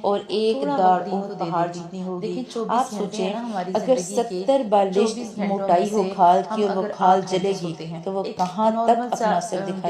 اور ایک تھوڑا داڑ وقت دین کو اور دے پہاڑ دیتی۔ جتنی ہوگی۔ لیکن 24 آپ گھنٹے سوچیں ہیں نا ہماری اگر زندگی کے، 70 بالش 24 گھنٹوں موٹائی میں ہو سے کھال ہم کی اور وہ اگر کھال 8 جلے گھنٹے گی سوتے ہیں، تو وہ ایک کہاں تک نارمل سا اپنا اثر دکھائے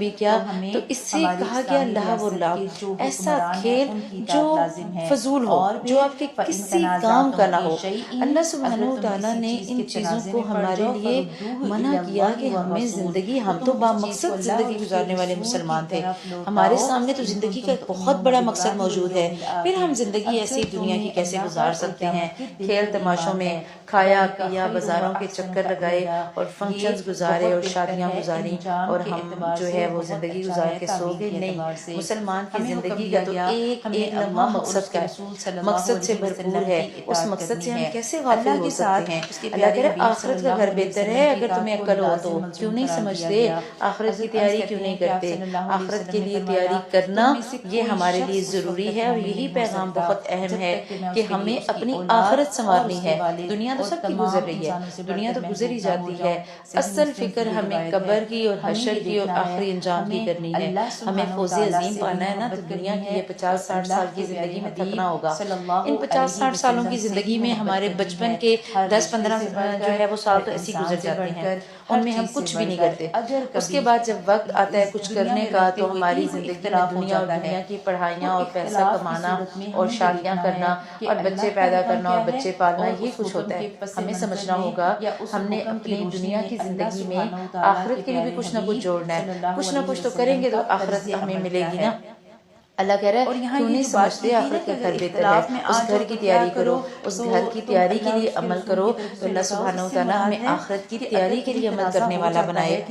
کبھی کیا، تو اس سے کہا گیا لہو و لعب، ایسا کھیل جو فضول ہو، جو آپ کے کسی کام کا نہ ہو۔ اللہ سبحانہ و تعالیٰ نے ان چیزوں کو ہمارے لیے منع کیا کہ ہمیں زندگی، ہم تو بامقصد زندگی گزارنے والے مسلمان تھے، ہمارے سامنے تو زندگی کا ایک بہت بڑا مقصد موجود ہے، پھر ہم زندگی ایسی دنیا کی کیسے گزار سکتے ہیں؟ کھیل تماشے معاشوں میں کھایا پیا، بازاروں کے چکر لگائے اور فنکشنز گزارے اور شادیاں گزاری اور ہم جو ہے وہ زندگی گزار کے سو گئے. نہیں، مسلمان کی زندگی کا تو ایک ایک لمحہ مقصد کا مقصد سے بھرپور ہے. اس مقصد سے ہم کیسے غافل ہو سکتے ہیں؟ اللہ کہہ رہا آخرت کا گھر بہتر ہے. اگر تمہیں عقل ہو تو کیوں نہیں سمجھتے؟ آخرت کی تیاری کیوں نہیں کرتے؟ آخرت کے لیے تیاری کرنا یہ ہمارے لیے ضروری ہے، اور یہی پیغام بہت اہم ہے کہ ہمیں اپنی آخرت سنوارنی ہے. دنیا تو سب کی گزر رہی ہے، دنیا تو گزر ہی جاتی ہے. اصل فکر ہمیں قبر کی اور حشر کی اور آخری انجام کی کرنی ہے. ہمیں فوز عظیم پانا ہے نا، تو دنیا کی یہ 50-60 سال کی زندگی میں تھکنا ہوگا. ان 50-60 سالوں کی زندگی میں ہمارے بچپن کے 10-15 جو ہے وہ سال تو ایسے گزر جاتے ہیں، ان میں ہم کچھ بھی نہیں کرتے. اس کے بعد جب وقت آتا ہے کچھ کرنے کا تو ہماری زندگی میں دنیا اور دنیا کی پڑھائیاں اور پیسہ کمانا اور شادیاں کرنا اور بچے پیدا کرنا اور بچے پالنا یہ کچھ ہوتا ہے. ہمیں سمجھنا ہوگا ہم نے اپنی دنیا کی زندگی میں آخرت کے لیے بھی کچھ نہ کچھ جوڑنا ہے. کچھ نہ کچھ تو کریں گے تو آخرت ہمیں ملے گی نا. اللہ کہہ رہا ہے کیوں نہیں سمجھتے آخرت کا گھر بہتر ہے. اس گھر کی تیاری کرو، اس گھر کی تیاری کے لیے عمل کرو تو اللہ سبحانہ و تعالیٰ ہمیں آخرت کی تیاری کے لیے عمل کرنے والا بنائے.